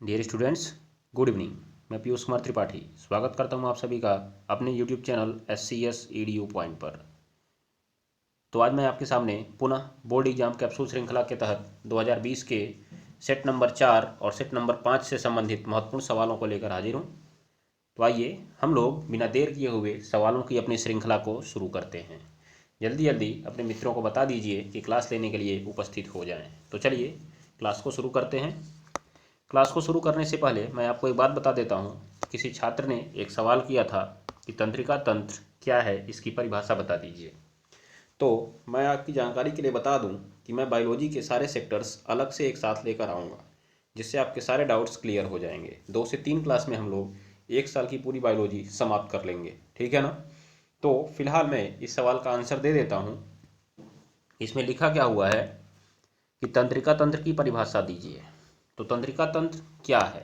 Dear students, good evening. मैं पीयूष कुमार त्रिपाठी स्वागत करता हूं आप सभी का अपने YouTube channel SCS EDU point पर। तो आज मैं आपके सामने पुनः बोर्ड एग्जाम कैप्सूल श्रृंखला के तहत 2020 के सेट नंबर 4 और सेट नंबर 5 से संबंधित महत्वपूर्ण सवालों को लेकर हाजिर हूं। तो आइए हम लोग बिना देर किए हुए सवालों की अपनी श्रृंखला को शुरू करते हैं। जल्दी जल्दी अपने मित्रों को बता दीजिए कि क्लास लेने के लिए उपस्थित हो जाएं। तो चलिए क्लास को शुरू करते हैं। क्लास को शुरू करने से पहले मैं आपको एक बात बता देता हूँ। किसी छात्र ने एक सवाल किया था कि तंत्रिका तंत्र क्या है, इसकी परिभाषा बता दीजिए। तो मैं आपकी जानकारी के लिए बता दूं कि मैं बायोलॉजी के सारे सेक्टर्स अलग से एक साथ लेकर आऊँगा, जिससे आपके सारे डाउट्स क्लियर हो जाएंगे। 2 से 3 क्लास में हम लोग 1 साल की पूरी बायोलॉजी समाप्त कर लेंगे, ठीक है ना। तो फिलहाल मैं इस सवाल का आंसर दे देता हूँ। इसमें लिखा क्या हुआ है कि तंत्रिका तंत्र की परिभाषा दीजिए। तो तंत्रिका तंत्र क्या है,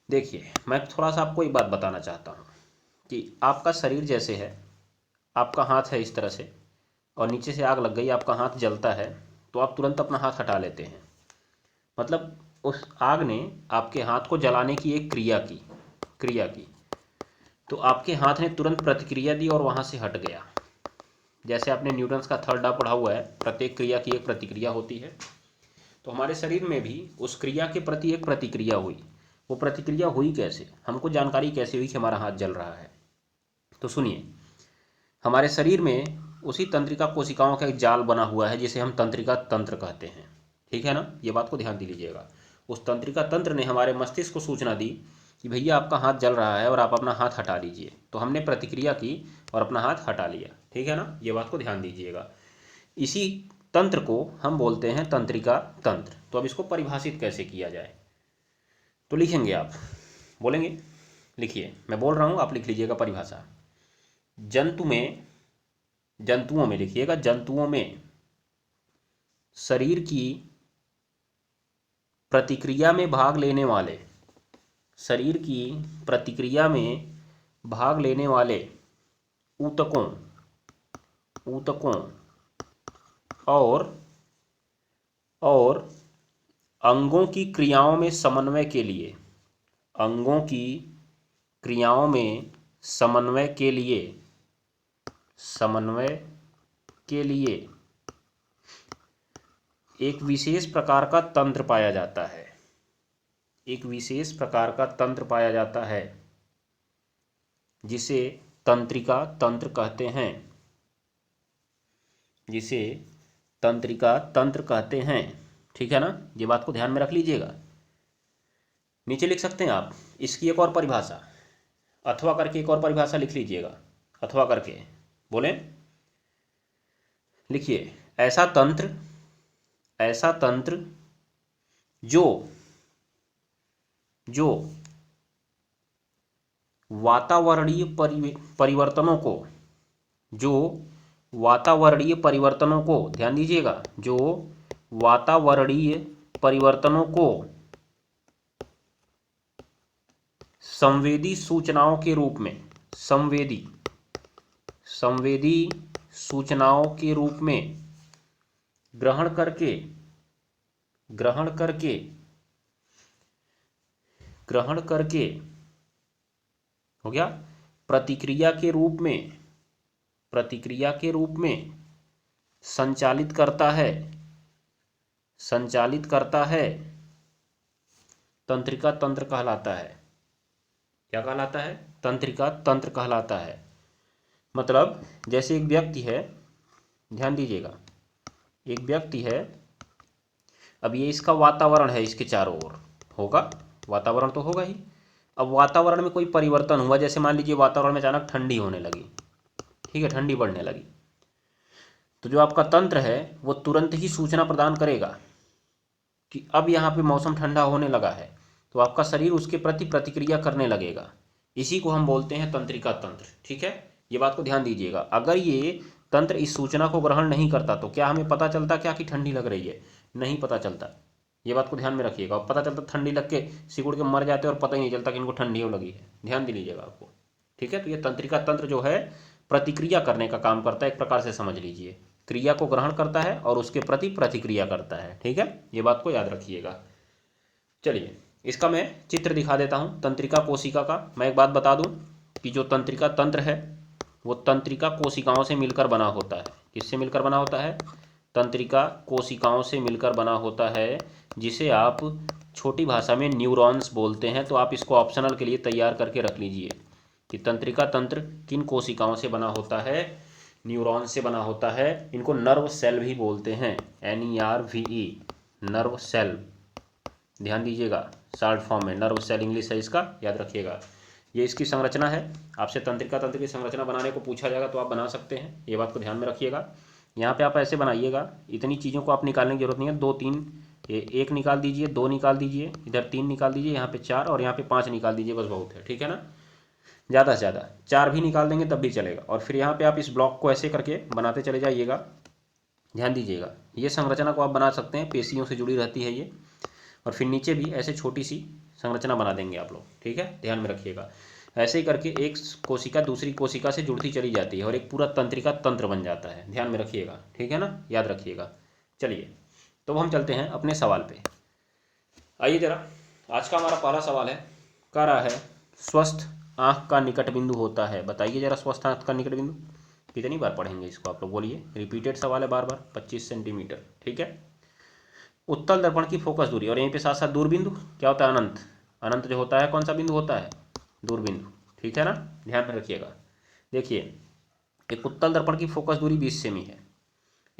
देखिए मैं थोड़ा सा आपको एक बात बताना चाहता हूँ कि आपका शरीर जैसे है, आपका हाथ है इस तरह से, और नीचे से आग लग गई, आपका हाथ जलता है, तो आप तुरंत अपना हाथ हटा लेते हैं। मतलब उस आग ने आपके हाथ को जलाने की एक क्रिया की, तो आपके हाथ ने तुरंत प्रतिक्रिया दी और वहाँ से हट गया। जैसे आपने न्यूटन्स का थर्ड लॉ पढ़ा हुआ है, प्रत्येक क्रिया की एक प्रतिक्रिया होती है। तो हमारे शरीर में भी उस क्रिया के प्रति एक प्रतिक्रिया हुई। वो प्रतिक्रिया हुई कैसे, हमको जानकारी कैसे हुई कि हमारा हाथ जल रहा है। तो सुनिए, हमारे शरीर में उसी तंत्रिका कोशिकाओं का एक जाल बना हुआ है जिसे हम तंत्रिका तंत्र कहते हैं, ठीक है ना। ये बात को ध्यान दे लीजिएगा। उस तंत्रिका तंत्र ने हमारे मस्तिष्क को सूचना दी कि भैया आपका हाथ जल रहा है और आप अपना हाथ हटा लीजिए। तो हमने प्रतिक्रिया की और अपना हाथ हटा लिया, ठीक है ना। ये बात को ध्यान दीजिएगा। इसी तंत्र को हम बोलते हैं तंत्रिका तंत्र। तो अब इसको परिभाषित कैसे किया जाए, तो लिखेंगे, आप बोलेंगे, लिखिए, मैं बोल रहा हूँ, आप लिख लीजिएगा परिभाषा। जंतुओं में लिखिएगा, जंतुओं में शरीर की प्रतिक्रिया में भाग लेने वाले, शरीर की प्रतिक्रिया में भाग लेने वाले ऊतकों और अंगों की क्रियाओं में समन्वय के लिए, अंगों की क्रियाओं में समन्वय के लिए एक विशेष प्रकार का तंत्र पाया जाता है, एक विशेष प्रकार का तंत्र पाया जाता है जिसे तंत्रिका तंत्र कहते हैं, जिसे तंत्रिका तंत्र कहते हैं, ठीक है ना। ये बात को ध्यान में रख लीजिएगा। नीचे लिख सकते हैं आप इसकी एक और परिभाषा, अथवा करके एक और परिभाषा लिख लीजिएगा, अथवा करके बोलें, लिखिए, ऐसा तंत्र जो वातावरणीय परिवर्तनों को, ध्यान दीजिएगा, जो वातावरणीय परिवर्तनों को संवेदी सूचनाओं के रूप में, संवेदी सूचनाओं के रूप में ग्रहण करके हो गया, प्रतिक्रिया के रूप में संचालित करता है, तंत्रिका तंत्र कहलाता है। क्या कहलाता है, तंत्रिका तंत्र कहलाता है। मतलब जैसे एक व्यक्ति है, ध्यान दीजिएगा, एक व्यक्ति है, अब ये इसका वातावरण है, इसके चारों ओर होगा, वातावरण तो होगा ही। अब वातावरण में कोई परिवर्तन हुआ, जैसे मान लीजिए वातावरण में अचानक ठंडी होने लगी, ठीक है, ठंडी बढ़ने लगी, तो जो आपका तंत्र है वो तुरंत ही सूचना प्रदान करेगा कि अब यहाँ पे मौसम ठंडा होने लगा है, तो आपका शरीर उसके प्रति प्रतिक्रिया करने लगेगा। इसी को हम बोलते हैं तंत्रिका तंत्र, ठीक है। ये बात को ध्यान दीजिएगा। अगर ये तंत्र इस सूचना को ग्रहण नहीं करता तो क्या हमें पता चलता क्या कि ठंडी लग रही है, नहीं पता चलता। ये बात को ध्यान में रखिएगा। पता चलता ठंडी लग के सिकुड़ के मर जाते और पता ही नहीं चलता कि इनको ठंडी हो लगी है, ध्यान दे लीजिएगा आपको, ठीक है। तो ये तंत्रिका तंत्र जो है प्रतिक्रिया करने का काम करता है, एक प्रकार से समझ लीजिए, क्रिया को ग्रहण करता है और उसके प्रति प्रतिक्रिया करता है, ठीक है। ये बात को याद रखिएगा। चलिए इसका मैं चित्र दिखा देता हूँ तंत्रिका कोशिका का। मैं एक बात बता दूँ कि जो तंत्रिका तंत्र है वो तंत्रिका कोशिकाओं से मिलकर बना होता है। किससे मिलकर बना होता है? तंत्रिका कोशिकाओं से मिलकर बना होता है, जिसे आप छोटी भाषा में न्यूरॉन्स बोलते हैं। तो आप इसको ऑप्शनल के लिए तैयार करके रख लीजिए कि तंत्रिका तंत्र किन कोशिकाओं से बना होता है? न्यूरॉन से बना होता है। इनको नर्व सेल भी बोलते हैं, NERVE, नर्व सेल। ध्यान दीजिएगा, शॉर्ट फॉर्म में नर्व सेल इंग्लिश है इसका, याद रखिएगा। ये इसकी संरचना है। आपसे तंत्रिका तंत्र की संरचना बनाने को पूछा जाएगा तो आप बना सकते हैं, ये बात को ध्यान में रखिएगा। यहाँ पे आप ऐसे बनाइएगा, इतनी चीज़ों को आप निकालने की जरूरत नहीं है। 2 3 एक निकाल दीजिए, 2 निकाल दीजिए, इधर 3 निकाल दीजिए, यहाँ पे 4 और यहाँ पे 5 निकाल दीजिए, बस बहुत है, ठीक है ना। ज़्यादा से ज़्यादा 4 भी निकाल देंगे तब भी चलेगा। और फिर यहाँ पे आप इस ब्लॉक को ऐसे करके बनाते चले जाइएगा। ध्यान दीजिएगा, ये संरचना को आप बना सकते हैं, पेशियों से जुड़ी रहती है ये। और फिर नीचे भी ऐसे छोटी सी संरचना बना देंगे आप लोग, ठीक है, ध्यान में रखिएगा। ऐसे ही करके एक कोशिका दूसरी कोशिका से जुड़ती चली जाती है और एक पूरा तंत्रिका तंत्र बन जाता है। ध्यान में रखिएगा, ठीक है ना, याद रखिएगा। चलिए, तो हम चलते हैं अपने सवाल पे। आइए जरा, आज का हमारा पहला सवाल है, कह रहा है स्वस्थ आँख का निकट बिंदु होता है। बताइए जरा, स्वस्थ आँख का निकट बिंदु कितनी बार पढ़ेंगे इसको आप लोग, बोलिए। रिपीटेड सवाल है बार बार, 25 सेंटीमीटर, ठीक है। उत्तल दर्पण की फोकस दूरी, और यहीं पे साथ साथ दूरबिंदु क्या होता है? अनंत। अनंत जो होता है कौन सा बिंदु होता है? दूरबिंदु, ठीक है ना, ध्यान में रखिएगा। देखिए, एक उत्तल दर्पण की फोकस दूरी 20 सेमी है,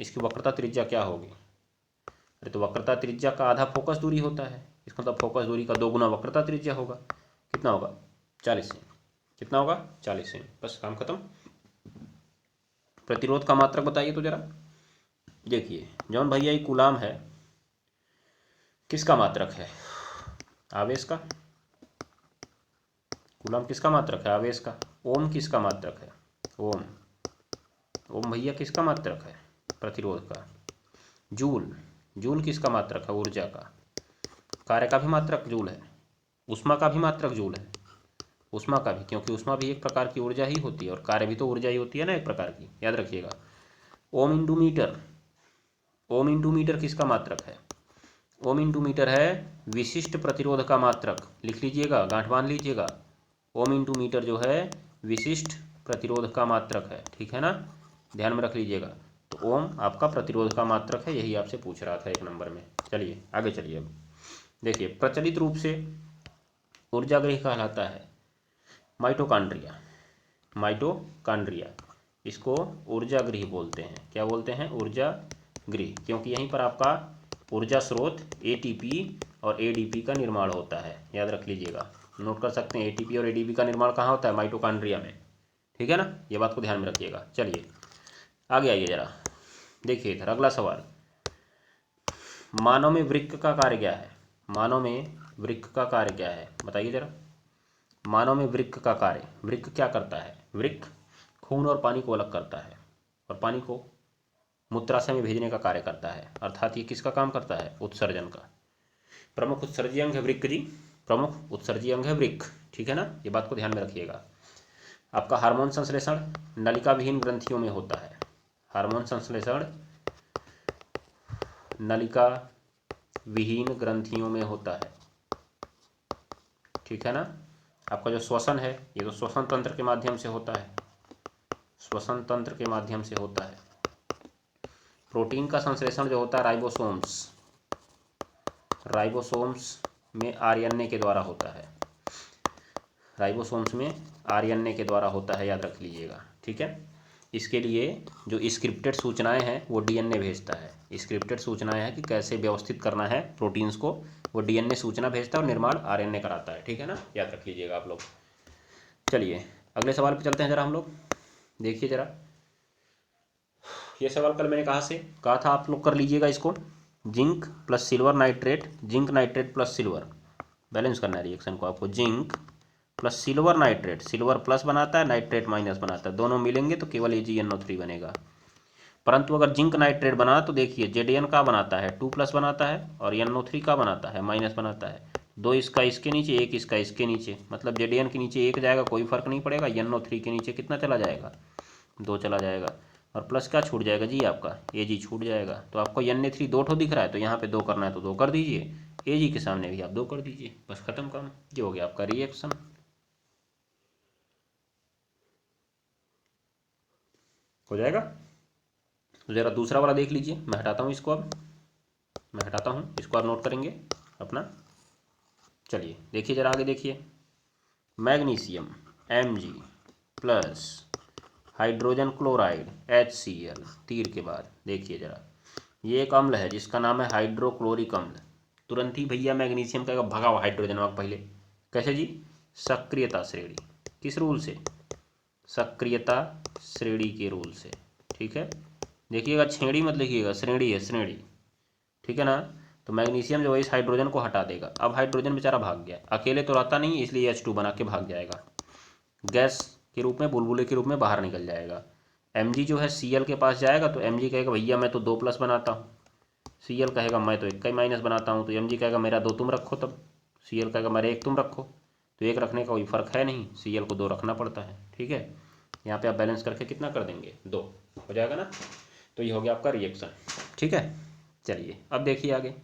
इसकी वक्रता त्रिज्या क्या होगी? अरे तो वक्रता त्रिज्या का आधा फोकस दूरी होता है, इसका मतलब फोकस दूरी का 2 गुना वक्रता त्रिज्या होगा। कितना होगा? 40 सेमी। कितना होगा? 40 सेमी, बस काम खत्म। प्रतिरोध का मात्रक बताइए तो जरा। देखिए जौन भैया ये कूलाम है, किसका मात्रक है? आवेश का। कूलाम किसका मात्रक है? आवेश का। ओम किसका मात्रक है? ओम। ओम भैया किसका मात्रक है? प्रतिरोध का। जूल। जूल किसका मात्रक है? ऊर्जा का। कार्य का भी मात्रक जूल है, ऊष्मा का भी मात्रक जूल है। ऊष्मा का भी, क्योंकि ऊष्मा भी एक प्रकार की ऊर्जा ही होती है और कार्य भी तो ऊर्जा ही होती है ना, एक प्रकार की, याद रखिएगा। Ohm into metre. Ohm into metre किसका मात्रक है? ओम इंटू मीटर है विशिष्ट प्रतिरोध का मात्रक। लिख लीजिएगा, गांठ बांध लीजिएगा। ओम इंटू मीटर जो है विशिष्ट प्रतिरोध का मात्रक है, ठीक है ना, ध्यान में रख लीजिएगा। तो ओम आपका प्रतिरोध का मात्रक है, यही आपसे पूछ रहा था 1 नंबर में। चलिए आगे चलिए। अब देखिए, प्रचलित रूप से ऊर्जागृह कहलाता है माइटोकॉन्ड्रिया। माइटोकॉन्ड्रिया, इसको ऊर्जागृह बोलते हैं। क्या बोलते हैं? ऊर्जागृह, क्योंकि यहीं पर आपका ऊर्जा स्रोत ATP और ADP का निर्माण होता है, याद रख लीजिएगा। नोट कर सकते हैं, ATP और ADP का निर्माण कहाँ होता है? माइटोकॉन्ड्रिया में, ठीक है ना, ये बात को ध्यान में रखिएगा। चलिए आगे आइए जरा, देखिए इधर अगला सवाल। मानव में वृक्क का कार्य क्या है? मानव में वृक्क का कार्य क्या है, बताइए जरा। मानव में वृक्क का कार्य, वृक्क क्या करता है? वृक्क खून और पानी को अलग करता है और पानी को मूत्राशय में भेजने का कार्य करता है, अर्थात ये किसका काम करता है? उत्सर्जन का। प्रमुख उत्सर्जी अंग है वृक्क जी, प्रमुख उत्सर्जी अंग है वृक्क, ठीक है ना, ये बात को ध्यान में रखिएगा। आपका हार्मोन संश्लेषण नलिका विहीन ग्रंथियों में होता है। हार्मोन संश्लेषण नलिका विहीन ग्रंथियों में होता है, ठीक है ना। आपका जो श्वसन है, ये तो श्वसन तंत्र के माध्यम से होता है, श्वसन तंत्र के माध्यम से होता है। प्रोटीन का संश्लेषण जो होता है राइबोसोम्स, राइबोसोम्स में RNA के द्वारा होता है। राइबोसोम्स में RNA के द्वारा होता है, याद रख लीजिएगा, ठीक है। इसके लिए जो स्क्रिप्टेड सूचनाएं हैं वो DNA भेजता है। स्क्रिप्टेड सूचनाएं हैं कि कैसे व्यवस्थित करना है प्रोटीन्स को, वो DNA सूचना भेजता है और निर्माण RNA कराता है, ठीक है ना, याद रख लीजिएगा आप लोग। चलिए अगले सवाल पे चलते हैं जरा हम लोग। देखिए जरा, ये सवाल कल मैंने कहा था आप लोग कर लीजिएगा इसको। Zinc plus silver nitrate, zinc nitrate plus silver, balance करना है रिएक्शन को आपको। Zinc plus silver nitrate, silver plus बनाता है, नाइट्रेट माइनस बनाता है, दोनों मिलेंगे तो केवल AgNO3 बनेगा। परंतु अगर जिंक नाइट्रेट बना तो देखिए Zn का बनाता है 2 प्लस बनाता है और NO3 का बनाता है माइनस बनाता है। 2 इसका इसके नीचे, 1 इसका इसके नीचे, मतलब Zn के नीचे 1 जाएगा, कोई फर्क नहीं पड़ेगा। NO3 के नीचे कितना चला जाएगा? 2 चला जाएगा। और प्लस क्या छूट जाएगा जी? आपका Ag छूट जाएगा। तो आपको Na3 2 ठो दिख रहा है, तो यहाँ पे 2 करना है तो 2 कर दीजिए, Ag के सामने भी आप 2 कर दीजिए, बस खत्म काम। ये हो गया आपका रिएक्शन। हो जाएगा। तो ज़रा दूसरा वाला देख लीजिए, मैं हटाता हूँ इसको, अब मैं हटाता हूँ इसको, आप नोट करेंगे अपना। चलिए देखिए ज़रा आगे देखिए, magnesium Mg plus hydrogen chloride HCl, तीर के बाद देखिए ज़रा, ये एक अम्ल है जिसका नाम है हाइड्रोक्लोरिक अम्ल। तुरंत ही भैया मैग्नीशियम कहेगा भगाओ हाइड्रोजन वहाँ पहले। कैसे जी? सक्रियता श्रेणी। किस रूल से? सक्रियता श्रेणी के रूल से। ठीक है, देखिएगा छेड़ी मत लिखिएगा, श्रेणी है, श्रेणी। ठीक है ना। तो मैग्नीशियम जो है इस हाइड्रोजन को हटा देगा। अब हाइड्रोजन बेचारा भाग गया, अकेले तो रहता नहीं, इसलिए H2 बना के भाग जाएगा, गैस के रूप में, बुलबुले के रूप में बाहर निकल जाएगा। Mg जो है Cl के पास जाएगा तो Mg कहेगा भैया मैं तो 2+ बनाता हूँ, Cl कहेगा मैं तो 1 का ही माइनस बनाता हूँ, तो Mg कहेगा मेरा 2 तुम रखो, तब Cl कहेगा मेरा 1 तुम रखो, तो 1 रखने का कोई फ़र्क है नहीं, Cl को 2 रखना पड़ता है। ठीक है, यहाँ पे आप बैलेंस करके कितना कर देंगे? 2 हो जाएगा ना। तो ये हो गया आपका रिएक्शन। ठीक है, चलिए अब देखिए आगे।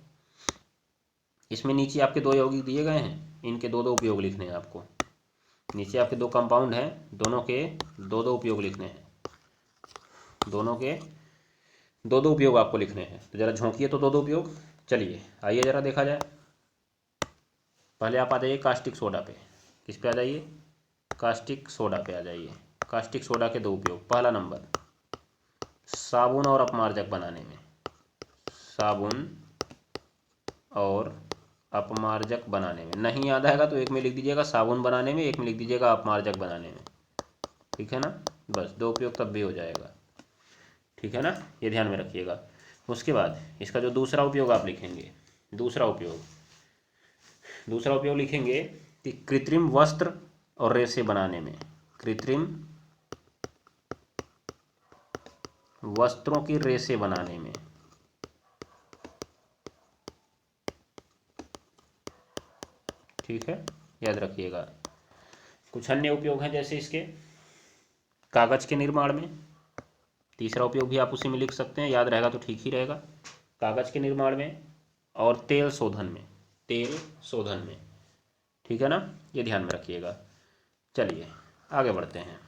इसमें नीचे आपके 2 यौगिक दिए गए हैं, इनके 2-2 उपयोग लिखने हैं आपको। नीचे आपके 2 कंपाउंड हैं, दोनों के 2-2 उपयोग लिखने हैं, दोनों के 2-2 उपयोग आपको लिखने हैं। तो ज़रा झोंकिए तो 2-2 उपयोग। चलिए आइए ज़रा देखा जाए। पहले आप आ जाइए कास्टिक सोडा पे। किस पे आ जाइए? कास्टिक सोडा पे आ जाइए। कास्टिक सोडा के 2 उपयोग। पहला नंबर, साबुन और अपमार्जक बनाने में, साबुन और अपमार्जक बनाने में। नहीं याद आएगा तो एक में लिख दीजिएगा साबुन बनाने में, एक में लिख दीजिएगा अपमार्जक बनाने में। ठीक है ना, बस 2 उपयोग तब भी हो जाएगा। ठीक है ना, ये ध्यान में रखिएगा। उसके बाद इसका जो दूसरा उपयोग आप लिखेंगे, दूसरा उपयोग लिखेंगे कि कृत्रिम वस्त्र और रेशे बनाने में, कृत्रिम वस्त्रों की रेशे बनाने में। ठीक है, याद रखिएगा। कुछ अन्य उपयोग हैं जैसे इसके कागज के निर्माण में, तीसरा उपयोग भी आप उसी में लिख सकते हैं, याद रहेगा तो ठीक ही रहेगा। कागज के निर्माण में और तेल शोधन में, तेल शोधन में। ठीक है ना, ये ध्यान में रखिएगा। चलिए आगे बढ़ते हैं,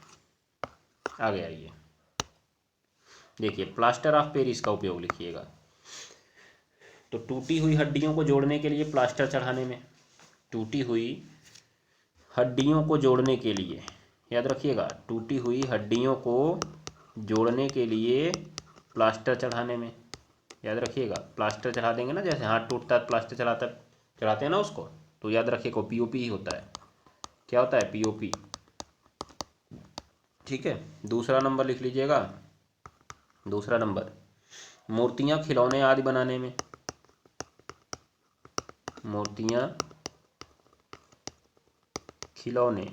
आगे आइए। देखिए प्लास्टर ऑफ पेरिस का उपयोग लिखिएगा। तो टूटी हुई हड्डियों को जोड़ने के लिए प्लास्टर चढ़ाने में, टूटी हुई हड्डियों को जोड़ने के लिए, याद रखिएगा, टूटी हुई हड्डियों को जोड़ने के लिए प्लास्टर चढ़ाने में, याद रखिएगा। प्लास्टर चढ़ा देंगे ना, जैसे हाथ टूटता है प्लास्टर चढ़ाते हैं ना उसको, तो याद रखिएगा POP ही होता है। क्या होता है? POP। ठीक है, दूसरा नंबर लिख लीजिएगा। दूसरा नंबर, मूर्तियाँ, खिलौने आदि बनाने में, मूर्तियाँ, खिलौने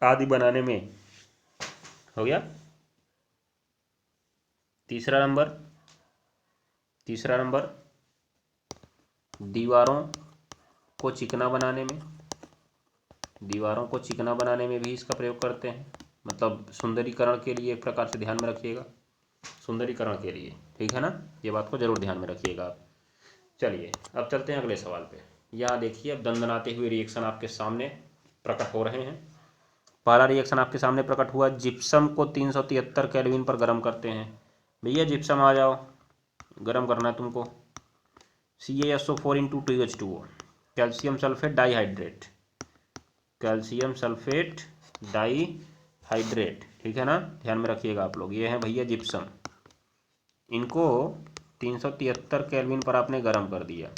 आदि बनाने में। हो गया। तीसरा नंबर, दीवारों को चिकना बनाने में, दीवारों को चिकना बनाने में भी इसका प्रयोग करते हैं, मतलब सुंदरीकरण के लिए, एक प्रकार से ध्यान में रखिएगा, सुंदरीकरण के लिए। ठीक है ना, ये बात को जरूर ध्यान में रखिएगा आप। चलिए अब चलते हैं अगले सवाल पे। यहाँ देखिए अब दंदनाते हुए रिएक्शन आपके सामने प्रकट हो रहे हैं। पहला रिएक्शन आपके सामने प्रकट हुआ, जिप्सम को 373 केल्विन पर गर्म करते हैं। भैया जिप्सम आ जाओ, गर्म करना है तुमको। CaSO4 × 2H2O, calcium sulphate dihydrate, calcium sulphate dihydrate. ठीक है ना, ध्यान में रखिएगा आप लोग। ये हैं भैया जिप्सम, इनको 373 केल्विन पर आपने गर्म कर दिया।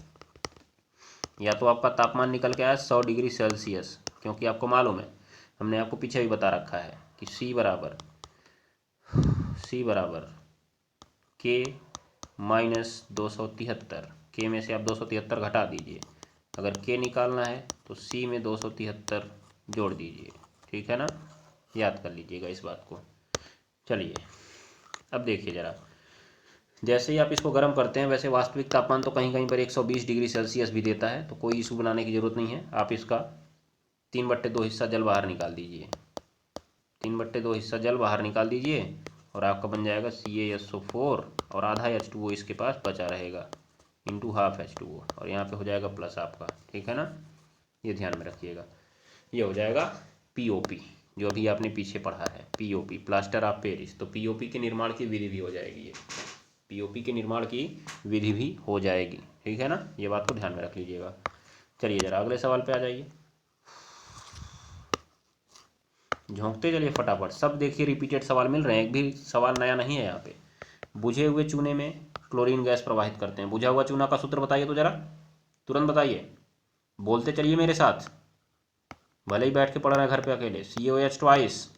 या तो आपका तापमान निकल के आया 100 डिग्री सेल्सियस, क्योंकि आपको मालूम है, हमने आपको पीछे भी बता रखा है कि C बराबर K माइनस 273, K में से आप 273 घटा दीजिए। अगर K निकालना है तो C में 273 जोड़ दीजिए। ठीक है ना, याद कर लीजिएगा इस बात को। चलिए अब देखिए ज़रा, जैसे ही आप इसको गर्म करते हैं, वैसे वास्तविक तापमान तो कहीं कहीं पर 120 डिग्री सेल्सियस भी देता है, तो कोई इशू बनाने की ज़रूरत नहीं है। आप इसका 3/2 हिस्सा जल बाहर निकाल दीजिए, 3/2 हिस्सा जल बाहर निकाल दीजिए, और आपका बन जाएगा CaSO4 और आधा H2O इसके पास बचा रहेगा इंटू हाफ H2O और यहाँ पे हो जाएगा प्लस आपका, ठीक है ना। ये ध्यान में रखिएगा, ये हो जाएगा POP जो अभी आपने पीछे पढ़ा है, POP प्लास्टर ऑफ पेरिस। तो POP के निर्माण की विधि भी हो जाएगी, ये POP के निर्माण की विधि भी हो जाएगी, ठीक है ना। ये बात को ध्यान में रख लीजिएगा। चलिए जरा अगले सवाल पे आ जाइए, झोंकते चलिए फटाफट। सब देखिए रिपीटेड सवाल मिल रहे हैं, एक भी सवाल नया नहीं है यहाँ पे। बुझे हुए चूने में क्लोरीन गैस प्रवाहित करते हैं। बुझा हुआ चूना का सूत्र बताइए तो जरा, तुरंत बताइए, बोलते चलिए मेरे साथ, भले ही बैठ के पढ़ रहे हैं घर पे अकेले। COH ट्वाइस,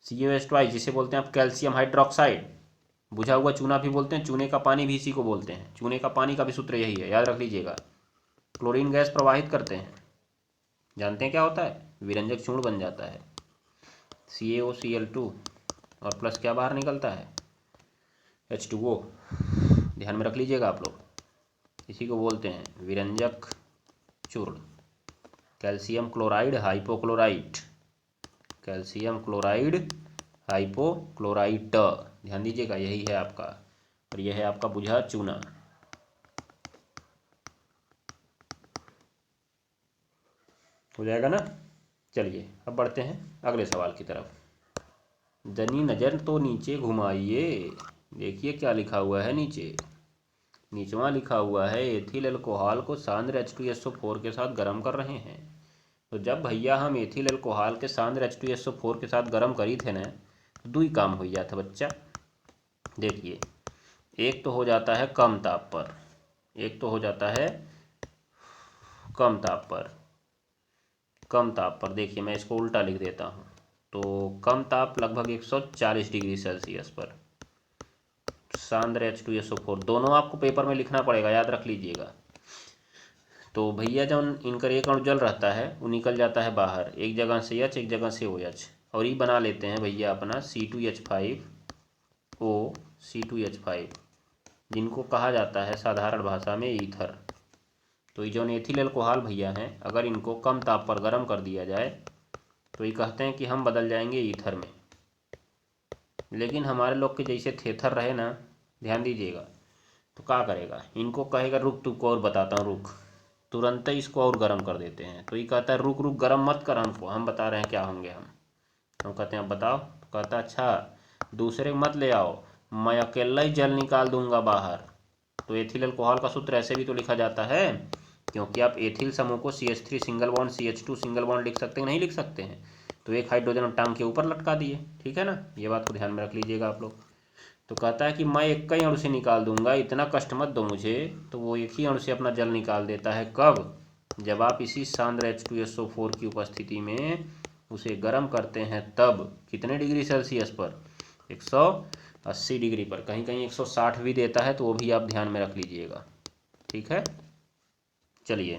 COH ट्वाइस जिसे बोलते हैं आप कैल्शियम हाइड्रोक्साइड। बुझा हुआ चूना भी बोलते हैं, चूने का पानी भी इसी को बोलते हैं। चूने का पानी का भी सूत्र यही है, याद रख लीजिएगा। क्लोरीन गैस प्रवाहित करते हैं, जानते हैं क्या होता है, विरंजक चूर्ण बन जाता है CaOCl2 और प्लस क्या बाहर निकलता है H2O। ध्यान में रख लीजिएगा आप लोग, इसी को बोलते हैं विरंजक चूर्ण। Calcium chloride hypochlorite, calcium chloride hypochlorite, ध्यान दीजिएगा, यही है आपका। और यह है आपका बुझा चूना। हो जाएगा ना। चलिए अब बढ़ते हैं अगले सवाल की तरफ। जनी नज़र तो नीचे घुमाइए, देखिए क्या लिखा हुआ है नीचे। नीचवा लिखा हुआ है एथिल अल्कोहल को सांद्र H2SO4 के साथ गर्म कर रहे हैं। तो जब भैया हम एथिल अल्कोहल के सांद्र H2SO4 के साथ गर्म करी थे ना, तो दो ही काम हो जाता बच्चा। देखिए, एक तो हो जाता है कम ताप पर, एक तो हो जाता है कम ताप पर। कम ताप पर देखिए, मैं इसको उल्टा लिख देता हूँ। तो कम ताप लगभग 140 डिग्री सेल्सियस पर सांद्र H2SO4, दोनों आपको पेपर में लिखना पड़ेगा, याद रख लीजिएगा। तो भैया जब इनका एक अणु जल रहता है वो निकल जाता है बाहर, एक जगह से H एक जगह से OH, और ये बना लेते हैं भैया अपना C2H5O C2H5, जिनको कहा जाता है साधारण भाषा में ईथर। तो ये जो एथिल अल्कोहल भैया हैं, अगर इनको कम ताप पर गर्म कर दिया जाए तो ये कहते हैं कि हम बदल जाएंगे ईथर में। लेकिन हमारे लोग के जैसे थेथर रहे ना, ध्यान दीजिएगा, तो क्या करेगा, इनको कहेगा रुक तुमको और बताता हूँ, रुक, तुरंत ही इसको और गर्म कर देते हैं। तो ये कहता है रुक रुक गर्म मत कर हमको, हम बता रहे हैं क्या होंगे हम कहते हैं बताओ, तो कहता है अच्छा दूसरे मत ले आओ, मैं अकेला ही जल निकाल दूंगा बाहर। तो एथिल अल्कोहल का सूत्र ऐसे भी तो लिखा जाता है, क्योंकि आप एथिल समूह को CH3 single bond CH2 single bond लिख सकते हैं, नहीं लिख सकते हैं। तो एक हाइड्रोजन टांग के ऊपर लटका दिए, ठीक है ना। ये बात को ध्यान में रख लीजिएगा आप लोग। तो कहता है कि मैं एक ही अणु से निकाल दूंगा, इतना कष्ट मत दो मुझे। तो वो एक ही अणु से अपना जल निकाल देता है, कब, जब आप इसी सांद्र H2SO4 की उपस्थिति में उसे गर्म करते हैं, तब कितने डिग्री सेल्सियस पर, 180 डिग्री पर। कहीं कहीं 160 भी देता है, तो वो भी आप ध्यान में रख लीजिएगा, ठीक है। चलिए,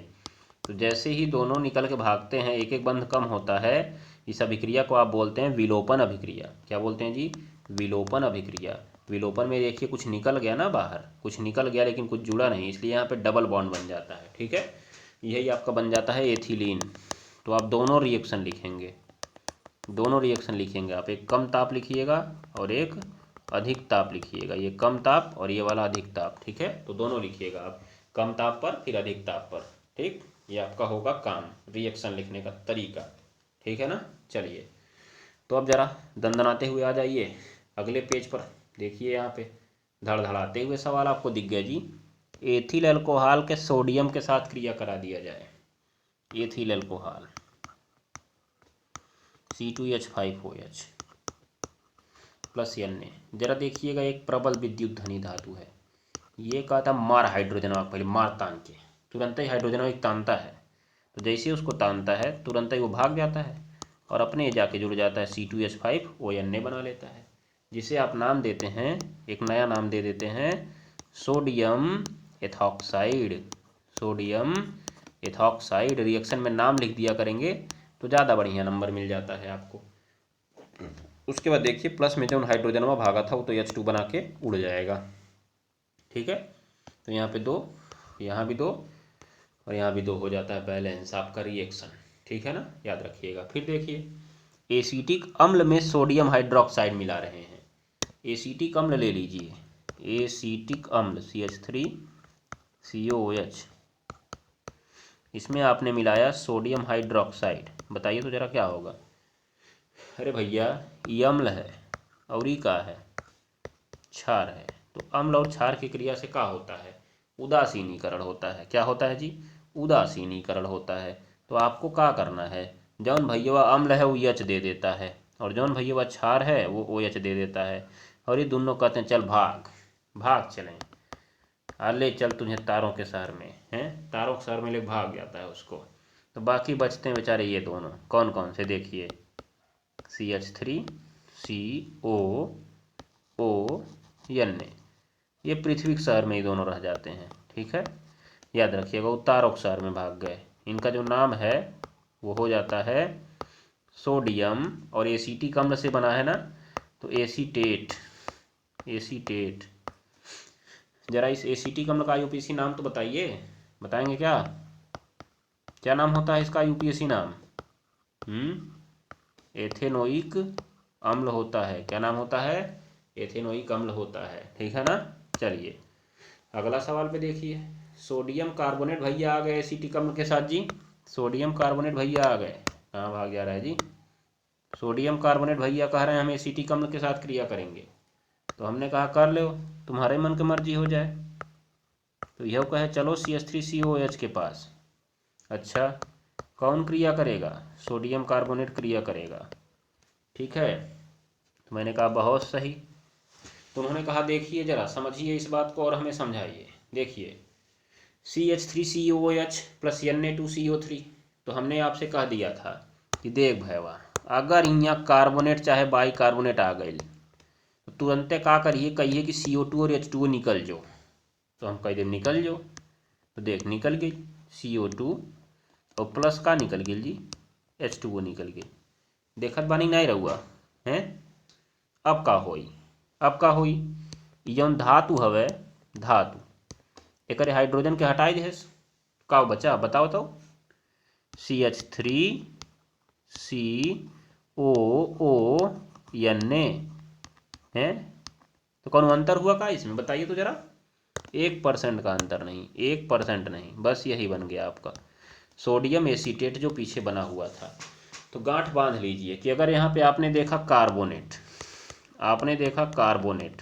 तो जैसे ही दोनों निकल के भागते हैं, एक एक बंध कम होता है, इस अभिक्रिया को आप बोलते हैं विलोपन अभिक्रिया। क्या बोलते हैं जी, विलोपन अभिक्रिया। विलोपन में देखिए कुछ निकल गया ना बाहर, कुछ निकल गया लेकिन कुछ जुड़ा नहीं, इसलिए यहाँ पे डबल बॉन्ड बन जाता है, ठीक है। यही आपका बन जाता है एथिलीन। तो आप दोनों रिएक्शन लिखेंगे, दोनों रिएक्शन लिखेंगे आप, एक कम ताप लिखिएगा और एक अधिक ताप लिखिएगा। ये कम ताप और ये वाला अधिक ताप, ठीक है। तो दोनों लिखिएगा आप, कम ताप पर फिर अधिक ताप पर, ठीक। ये आपका होगा काम, रिएक्शन लिखने का तरीका, ठीक है ना। चलिए, तो अब जरा दंदनाते हुए आ जाइए अगले पेज पर। देखिए यहाँ पे धड़धड़ाते हुए सवाल आपको दिख गया जी। एथिल अल्कोहल के सोडियम के साथ क्रिया करा दिया जाए। Ethyl alcohol C2H5OH plus N। जरा देखिएगा, एक प्रबल विद्युत धनी धातु है। ये कहा था मार हाइड्रोजन, पहले मार तान के, तुरंत ही हाइड्रोजन एक तानता है। तो जैसे उसको तानता है तुरंत ही वो भाग जाता है और अपने जाके जुड़ जाता है, C2H5ONA बना लेता है, जिसे आप नाम देते हैं, एक नया नाम दे देते हैं sodium ethoxide. Sodium ethoxide reaction में नाम लिख दिया करेंगे तो ज़्यादा बढ़िया नंबर मिल जाता है आपको। उसके बाद देखिए प्लस में जो हाइड्रोजन में भागा था वो तो H2 बना के उड़ जाएगा, ठीक है। तो यहाँ पे 2, यहाँ भी 2 और यहाँ भी 2 हो जाता है बैलेंस आपका रिएक्शन, ठीक है ना, याद रखिएगा। फिर देखिए एसिटिक अम्ल में सोडियम हाइड्रोक्साइड मिला रहे हैं। एसीटिक अम्ल ले लीजिए, एसीटिक अम्ल CH3COOH, इसमें आपने मिलाया सोडियम हाइड्रोक्साइड, बताइए तो ज़रा क्या होगा। अरे भैया ये अम्ल है और ये का है, क्षार है। तो अम्ल और क्षार की क्रिया से क्या होता है, उदासीनीकरण होता है। क्या होता है जी, उदासीनीकरण होता है। तो आपको क्या करना है, जौन भैया अम्ल है वो OH दे देता है और जौन भैया क्षार है वो OH दे देता है, और ये दोनों कहते हैं चल भाग भाग चलें, ले चल तुझे तारों के शहर में, हैं तारों के शहर में ले भाग जाता है उसको। तो बाकी बचते हैं बेचारे ये दोनों, कौन कौन से देखिए, CH3COON, ये पृथ्वी के शहर में ही दोनों रह जाते हैं। ठीक है, याद रखिएगा, वो तारों के शहर में भाग गए। इनका जो नाम है वो हो जाता है सोडियम, और एसीटिक अम्ल से बना है ना, तो एसीटेट, एसीटेट। जरा इस एसीटिक अम्ल का यूपीएससी नाम तो बताइए, बताएंगे क्या, क्या नाम होता है इसका यूपीएससी नाम? एथेनोइक अम्ल होता है। क्या नाम होता है? एथेनोइक अम्ल होता है। ठीक है ना। चलिए अगला सवाल पे देखिए, सोडियम कार्बोनेट भैया आ गए एसीटिक अम्ल के साथ जी, सोडियम कार्बोनेट भैया आ गए, कहाँ भाग जा रहा है जी, सोडियम कार्बोनेट भैया कह रहे हैं हम एसीटिक अम्ल के साथ क्रिया करेंगे, तो हमने कहा कर लो, तुम्हारे मन की मर्जी हो जाए। तो यह कहे चलो CH3COOH के पास। अच्छा कौन क्रिया करेगा? सोडियम कार्बोनेट क्रिया करेगा। ठीक है, तो मैंने कहा बहुत सही। तो उन्होंने कहा देखिए ज़रा समझिए इस बात को और हमें समझाइए। देखिए CH3COOH प्लस Na2CO3, तो हमने आपसे कह दिया था कि देख भैया अगर यहाँ कार्बोनेट चाहे बाई कार्बोनेट आ गई तो तुरंत क्या करिए, कहिए कि CO2 और H2O निकल जो, तो हम कह दें निकल जो, तो देख निकल गई CO2 और प्लस का निकल गई जी H2O निकल गई। देखत बानी नहीं रहुआ हैं। अब का होई, अब का होई, जौन धातु हवे, धातु एक हाइड्रोजन के हटाई दे, का बचा बताओ तो, CH3COON है। तो कौन अंतर हुआ का इसमें, बताइए तो जरा। 1% का अंतर नहीं, 1% नहीं, बस यही बन गया आपका सोडियम एसीटेट जो पीछे बना हुआ था। तो गांठ बांध लीजिए कि अगर यहाँ पे आपने देखा कार्बोनेट, आपने देखा कार्बोनेट,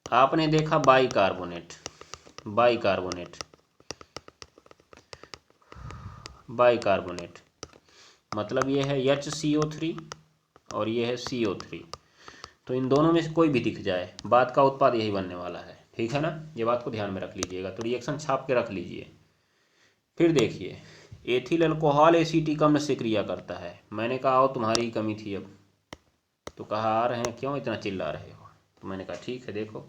आपने देखा by carbonate, by carbonate, by carbonate, मतलब ये है HCO3 और ये है CO3, तो इन दोनों में से कोई भी दिख जाए बात का उत्पाद यही बनने वाला है। ठीक है ना, ये बात को ध्यान में रख लीजिएगा, तो रिएक्शन छाप के रख लीजिए। फिर देखिए एथिल अल्कोहल एसीटिक अम्ल से क्रिया करता है। मैंने कहा आओ तुम्हारी कमी थी अब, तो कहा आ रहे हैं, क्यों इतना चिल्ला रहे हो? तो मैंने कहा ठीक है, देखो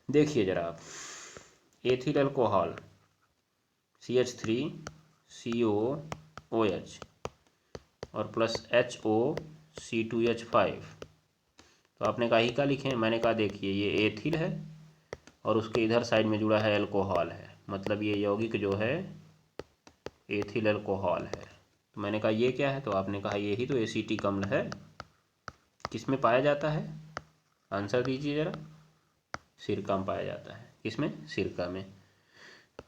देखिए ज़रा आप, एथिल अल्कोहल CH3COOH और प्लस HOC2H5, तो आपने कहा ही का लिखें, मैंने कहा देखिए ये एथिल है और उसके इधर साइड में जुड़ा है अल्कोहल है, मतलब ये यौगिक जो है एथिल अल्कोहल है। तो मैंने कहा ये क्या है, तो आपने कहा यही तो एसीटिक अम्ल है। किस में पाया जाता है, आंसर दीजिए ज़रा। सिरका में पाया जाता है। किसमें? सिरका में।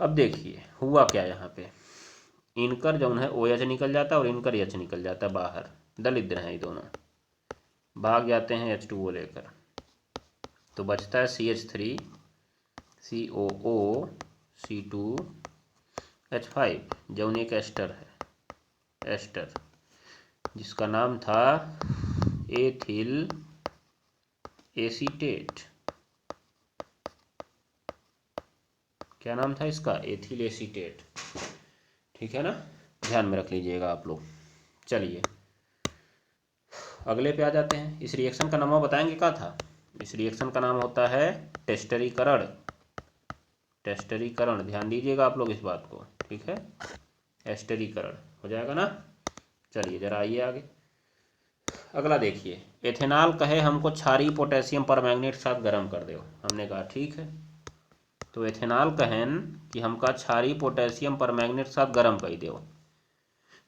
अब देखिए हुआ क्या, यहाँ पे इनकर जो है OH निकल जाता है और इनकर H निकल जाता है बाहर, दलिद्र हैं ये दोनों, भाग जाते हैं H2O लेकर, तो बचता है CH3COOC2H5 जौन एक एस्टर है, एस्टर जिसका नाम था एथिल एसीटेट। क्या नाम था इसका? Ethyl acetate. ठीक है ना, ध्यान में रख लीजिएगा आप लोग। चलिए अगले पे आ जाते हैं। इस रिएक्शन का नाम बताएंगे क्या था? इस रिएक्शन का नाम होता है टेस्टरीकरण, टेस्टरीकरण, ध्यान दीजिएगा आप लोग इस बात को। ठीक है, एस्टरीकरण हो जाएगा ना। चलिए जरा आइए आगे, अगला देखिए, एथेनॉल कहे हमको क्षारीय पोटेशियम परमैंगनेट के साथ गर्म कर दो। हमने कहा ठीक है, तो एथेनॉल कहन कि हमका क्षारीय पोटेशियम परमैंगनेट के साथ गर्म कर दो,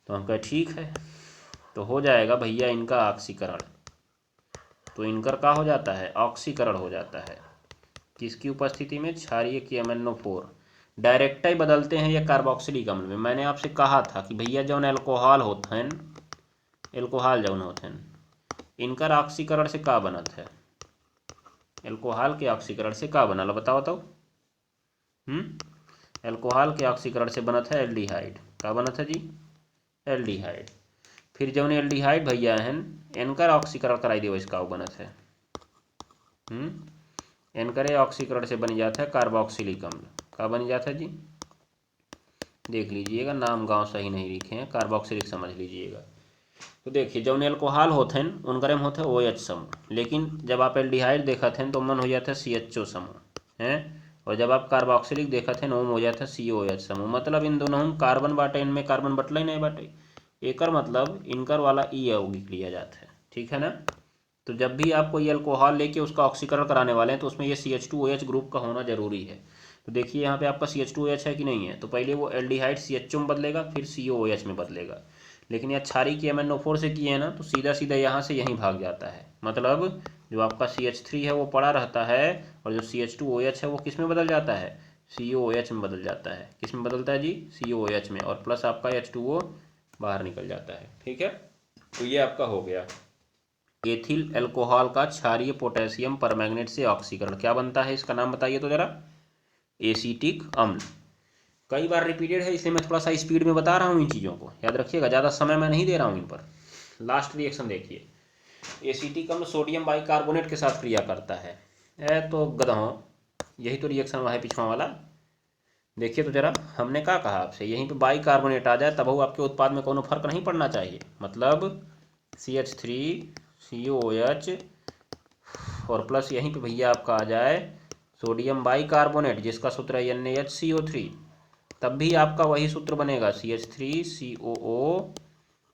तो हम कहे ठीक है, तो हो जाएगा भैया इनका ऑक्सीकरण। तो इनकर का हो जाता है, ऑक्सीकरण हो जाता है। किसकी उपस्थिति में, क्षारीय की MnO4। डायरेक्ट ही बदलते हैं ये कार्बोक्सिलिक अम्ल में। मैंने आपसे कहा था कि भैया जौन एल्कोहल होथन, एल्कोहल जौन होथन, इनकर ऑक्सीकरण से का बनत है, एल्कोहल के ऑक्सीकरण से का बनल बताओ तो। एल्कोहल के ऑक्सीकरण से बनत है एल्डिहाइड। का बनत है जी, एल्डिहाइड। फिर जौन एल्डिहाइड भैया हन, इनकर ऑक्सीकरण कराई दियो, इसका बनत है इनकरे ऑक्सीकरण से बन जाता है कार्बोक्सिलिक अम्ल। का बन जाता है जी, देख लीजिएगा, नाम गांव सही नहीं लिखे हैं, कार्बोक्सिलिक समझ लीजिएगा। तो देखिए जौन एल्कोहल होते हैं उनकरे में होते हैं OH समूह, लेकिन जब आप एल्डिहाइड देखते हैं तो मन हो जाता है CHO समूह हैं, और जब आप कार्बोक्सिलिक देखते हैं ओम हो जाता है COH समूह। मतलब इन दोनों में कार्बन बाटे, इनमें कार्बन बटला ही नहीं बाटे, एकर मतलब इनकर वाला ई यौगिक लिया जाता है, ठीक है ना। तो जब भी आप कोई अल्कोहल लेके उसका ऑक्सीकरण कराने वाले हैं तो उसमें ये CH2OH ग्रुप का होना जरूरी है। तो देखिए यहाँ पे आपका CH2OH है कि नहीं है, तो पहले वो एल्डिहाइड CHO में बदलेगा, फिर COOH में बदलेगा। लेकिन यह क्षारीय की MnO4 से किए हैं ना, तो सीधा सीधा यहाँ से यहीं भाग जाता है। मतलब जो आपका CH3 है वो पड़ा रहता है, और जो CH2OH है वो किस में बदल जाता है, COOH में बदल जाता है। किस में बदलता है जी, COOH में, और प्लस आपका H2O बाहर निकल जाता है, ठीक है। तो ये आपका हो गया एथिल अल्कोहल का क्षारीय पोटेशियम परमैंगनेट से ऑक्सीकरण। क्या बनता है, इसका नाम बताइए तो जरा, एसीटिक अम्ल। कई बार रिपीटेड है इसलिए मैं थोड़ा सा स्पीड में बता रहा हूँ इन चीज़ों को, याद रखिएगा, ज़्यादा समय मैं नहीं दे रहा हूँ इन पर। लास्ट रिएक्शन देखिए, एसीटिक अम्ल सोडियम बाइकार्बोनेट के साथ क्रिया करता है तो गधों, यही तो रिएक्शन हुआ है पिछवा वाला। देखिए तो जरा, हमने क्या कहा आपसे, यहीं पे बाइकार्बोनेट आ जाए तब वो आपके उत्पाद में कोनो फर्क नहीं पड़ना चाहिए। मतलब CH3 COOH और प्लस यहीं पे भैया आपका आ जाए सोडियम बाइकार्बोनेट, जिसका सूत्र है NaHCO3, तब भी आपका वही सूत्र बनेगा CH3COO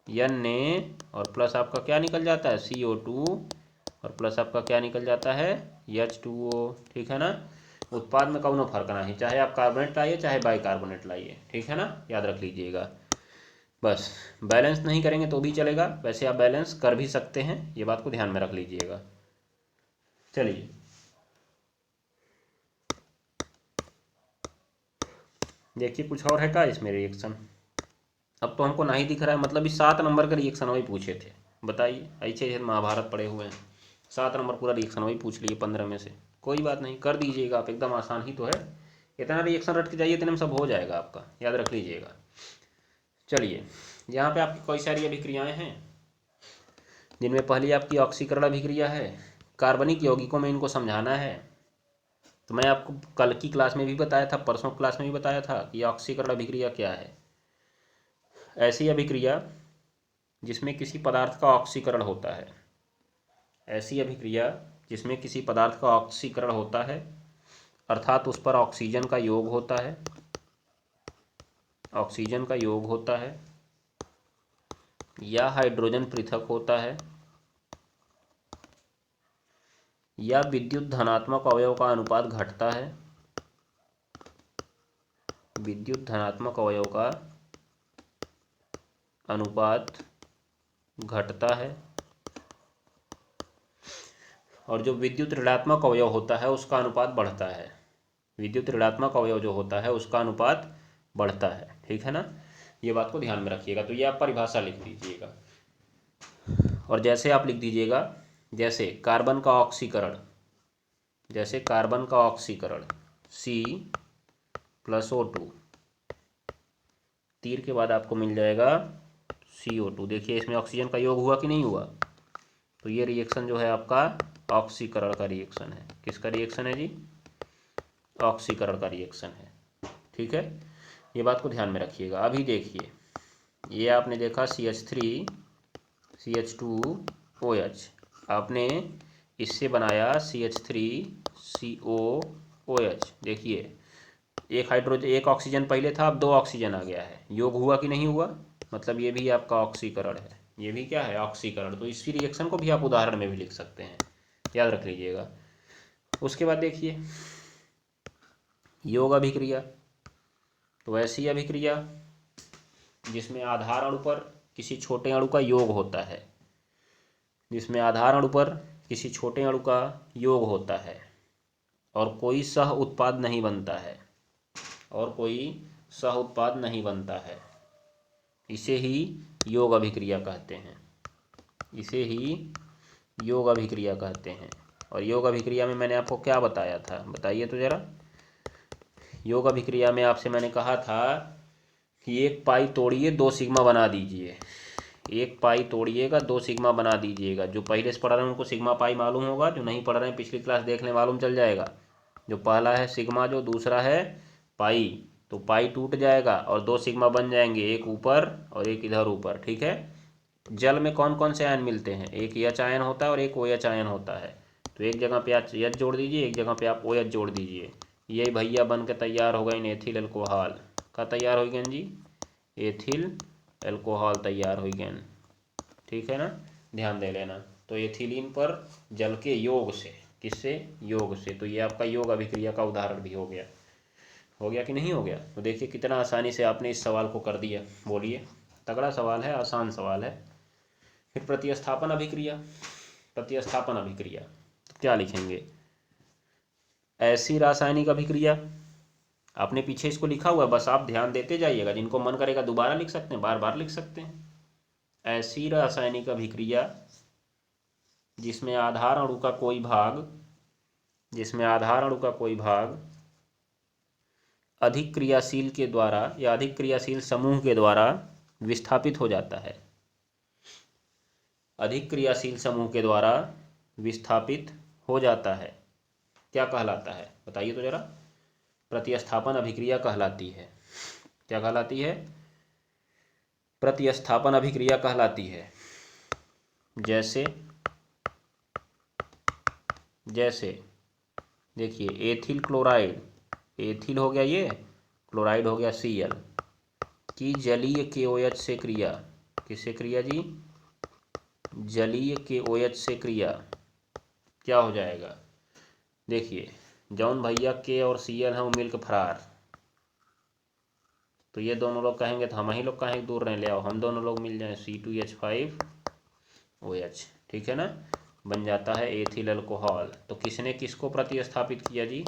Na, और प्लस आपका क्या निकल जाता है CO2, और प्लस आपका क्या निकल जाता है H2O, ठीक है ना। उत्पाद में कौनो फर्क नहीं, चाहे आप कार्बोनेट लाइए चाहे बाइकार्बोनेट लाइए, ठीक है ना, याद रख लीजिएगा। बस बैलेंस नहीं करेंगे तो भी चलेगा, वैसे आप बैलेंस कर भी सकते हैं, ये बात को ध्यान में रख लीजिएगा। चलिए देखिए कुछ और है का इसमें रिएक्शन। अब तो हमको नहीं दिख रहा है, मतलब इस 7 नंबर का रिएक्शन वही पूछे थे, बताइए, ऐसे महाभारत पढ़े हुए हैं, 7 नंबर पूरा रिएक्शन वही पूछ लिए 15 में से। कोई बात नहीं, कर दीजिएगा आप, एकदम आसान ही तो है, इतना रिएक्शन रट के जाइए, इतने में सब हो जाएगा आपका, याद रख लीजिएगा। चलिए यहाँ पे आपकी कई सारी अभिक्रियाएँ हैं, जिनमें पहली आपकी ऑक्सीकरण अभिक्रिया है। कार्बनिक यौगिकों में इनको समझाना है, तो मैं आपको कल की क्लास में भी बताया था, परसों क्लास में भी बताया था कि ऑक्सीकरण अभिक्रिया क्या है। ऐसी अभिक्रिया जिसमें किसी पदार्थ का ऑक्सीकरण होता है, ऐसी अभिक्रिया जिसमें किसी पदार्थ का ऑक्सीकरण होता है, अर्थात उस पर ऑक्सीजन का योग होता है, ऑक्सीजन का योग होता है, या हाइड्रोजन पृथक होता है, या विद्युत धनात्मक अवयव का अनुपात घटता है, विद्युत धनात्मक अवयव का अनुपात घटता है, और जो विद्युत ऋणात्मक अवयव होता है उसका अनुपात बढ़ता है। विद्युत ऋणात्मक अवयव जो होता है उसका अनुपात बढ़ता है, ठीक है ना, ये बात को ध्यान में रखिएगा। तो ये आप परिभाषा लिख दीजिएगा, और जैसे आप लिख दीजिएगा, जैसे कार्बन का ऑक्सीकरण, जैसे कार्बन का ऑक्सीकरण C+O2, तीर के बाद आपको मिल जाएगा CO2। देखिए इसमें ऑक्सीजन का योग हुआ कि नहीं हुआ, तो ये रिएक्शन जो है आपका ऑक्सीकरण का रिएक्शन है। किसका रिएक्शन है जी, ऑक्सीकरण का रिएक्शन है, ठीक है, ये बात को ध्यान में रखिएगा। अभी देखिए ये आपने देखा CH3 CH2OH, आपने इससे बनाया CH3COOH। देखिए एक हाइड्रोजन, एक ऑक्सीजन पहले था, अब 2 ऑक्सीजन आ गया है, योग हुआ कि नहीं हुआ, मतलब ये भी आपका ऑक्सीकरण है, ये भी क्या है, ऑक्सीकरण। तो इसी रिएक्शन को भी आप उदाहरण में भी लिख सकते हैं, याद रख लीजिएगा। उसके बाद देखिए योग अभिक्रिया, तो ऐसी अभिक्रिया जिसमें आधार अणु पर किसी छोटे अणु का योग होता है, जिसमें आधार अणु पर किसी छोटे अणु का योग होता है और कोई सह उत्पाद नहीं बनता है, और कोई सह उत्पाद नहीं बनता है, इसे ही योग अभिक्रिया कहते हैं। इसे ही योग अभिक्रिया कहते हैं। और योग अभिक्रिया में मैंने आपको क्या बताया था, बताइए तो ज़रा। योग अभिक्रिया में आपसे मैंने कहा था कि एक पाई तोड़िए 2 सिग्मा बना दीजिए। एक पाई तोड़िएगा 2 सिग्मा बना दीजिएगा। जो पहले से पढ़ रहे हैं उनको सिग्मा पाई मालूम होगा, जो नहीं पढ़ रहे हैं पिछली क्लास देख लें, मालूम चल जाएगा। जो पहला है सिग्मा, जो दूसरा है पाई, तो पाई टूट जाएगा और 2 सिग्मा बन जाएंगे, एक ऊपर और एक इधर ऊपर। ठीक है। जल में कौन कौन से आयन मिलते हैं, एक एच आयन होता है और एक ओ एच आयन होता है। तो एक जगह पे आप एच जोड़ दीजिए, एक जगह पे आप ओ एच जोड़ दीजिए, ये भैया बन के तैयार हो गई एथिल एल्कोहल। का तैयार हो गया जी, एथिल एल्कोहल तैयार हो गया। ठीक है ना, ध्यान दे लेना। तो एथिलीन पर जल के योग से, किससे, योग से। तो ये आपका योग अभिक्रिया का उदाहरण भी हो गया। हो गया कि नहीं हो गया। तो देखिए कितना आसानी से आपने इस सवाल को कर दिया। बोलिए, तगड़ा सवाल है, आसान सवाल है। फिर प्रतिस्थापन अभिक्रिया। प्रतिस्थापन अभिक्रिया तो क्या लिखेंगे, ऐसी रासायनिक अभिक्रिया। आपने पीछे इसको लिखा हुआ है, बस आप ध्यान देते जाइएगा। जिनको मन करेगा दोबारा लिख सकते हैं, बार बार लिख सकते हैं। ऐसी रासायनिक अभिक्रिया जिसमें आधार अणु का कोई भाग, जिसमें आधार अणु का कोई भाग अधिक क्रियाशील के द्वारा या अधिक क्रियाशील समूह के द्वारा विस्थापित हो जाता है। अधिक क्रियाशील समूह के द्वारा विस्थापित हो जाता है, क्या कहलाता है, बताइए तो जरा। प्रतिस्थापन अभिक्रिया कहलाती है। क्या कहलाती है, प्रतिस्थापन अभिक्रिया कहलाती है। जैसे जैसे देखिए, एथिल क्लोराइड, एथिल हो गया ये, क्लोराइड हो गया Cl की जलीय KOH से क्रिया, किससे क्रिया जी, जलीय KOH से क्रिया, क्या हो जाएगा। देखिए जौन भैया K और Cl हैं वो मिलकर फरार, तो ये दोनों लोग कहेंगे तो हम ही लोग कहेंगे दूर रहे, ले आओ हम दोनों लोग मिल जाएं, C2H5OH। ठीक है ना, बन जाता है एथिल अल्कोहल। तो किसने किसको प्रतिस्थापित किया जी,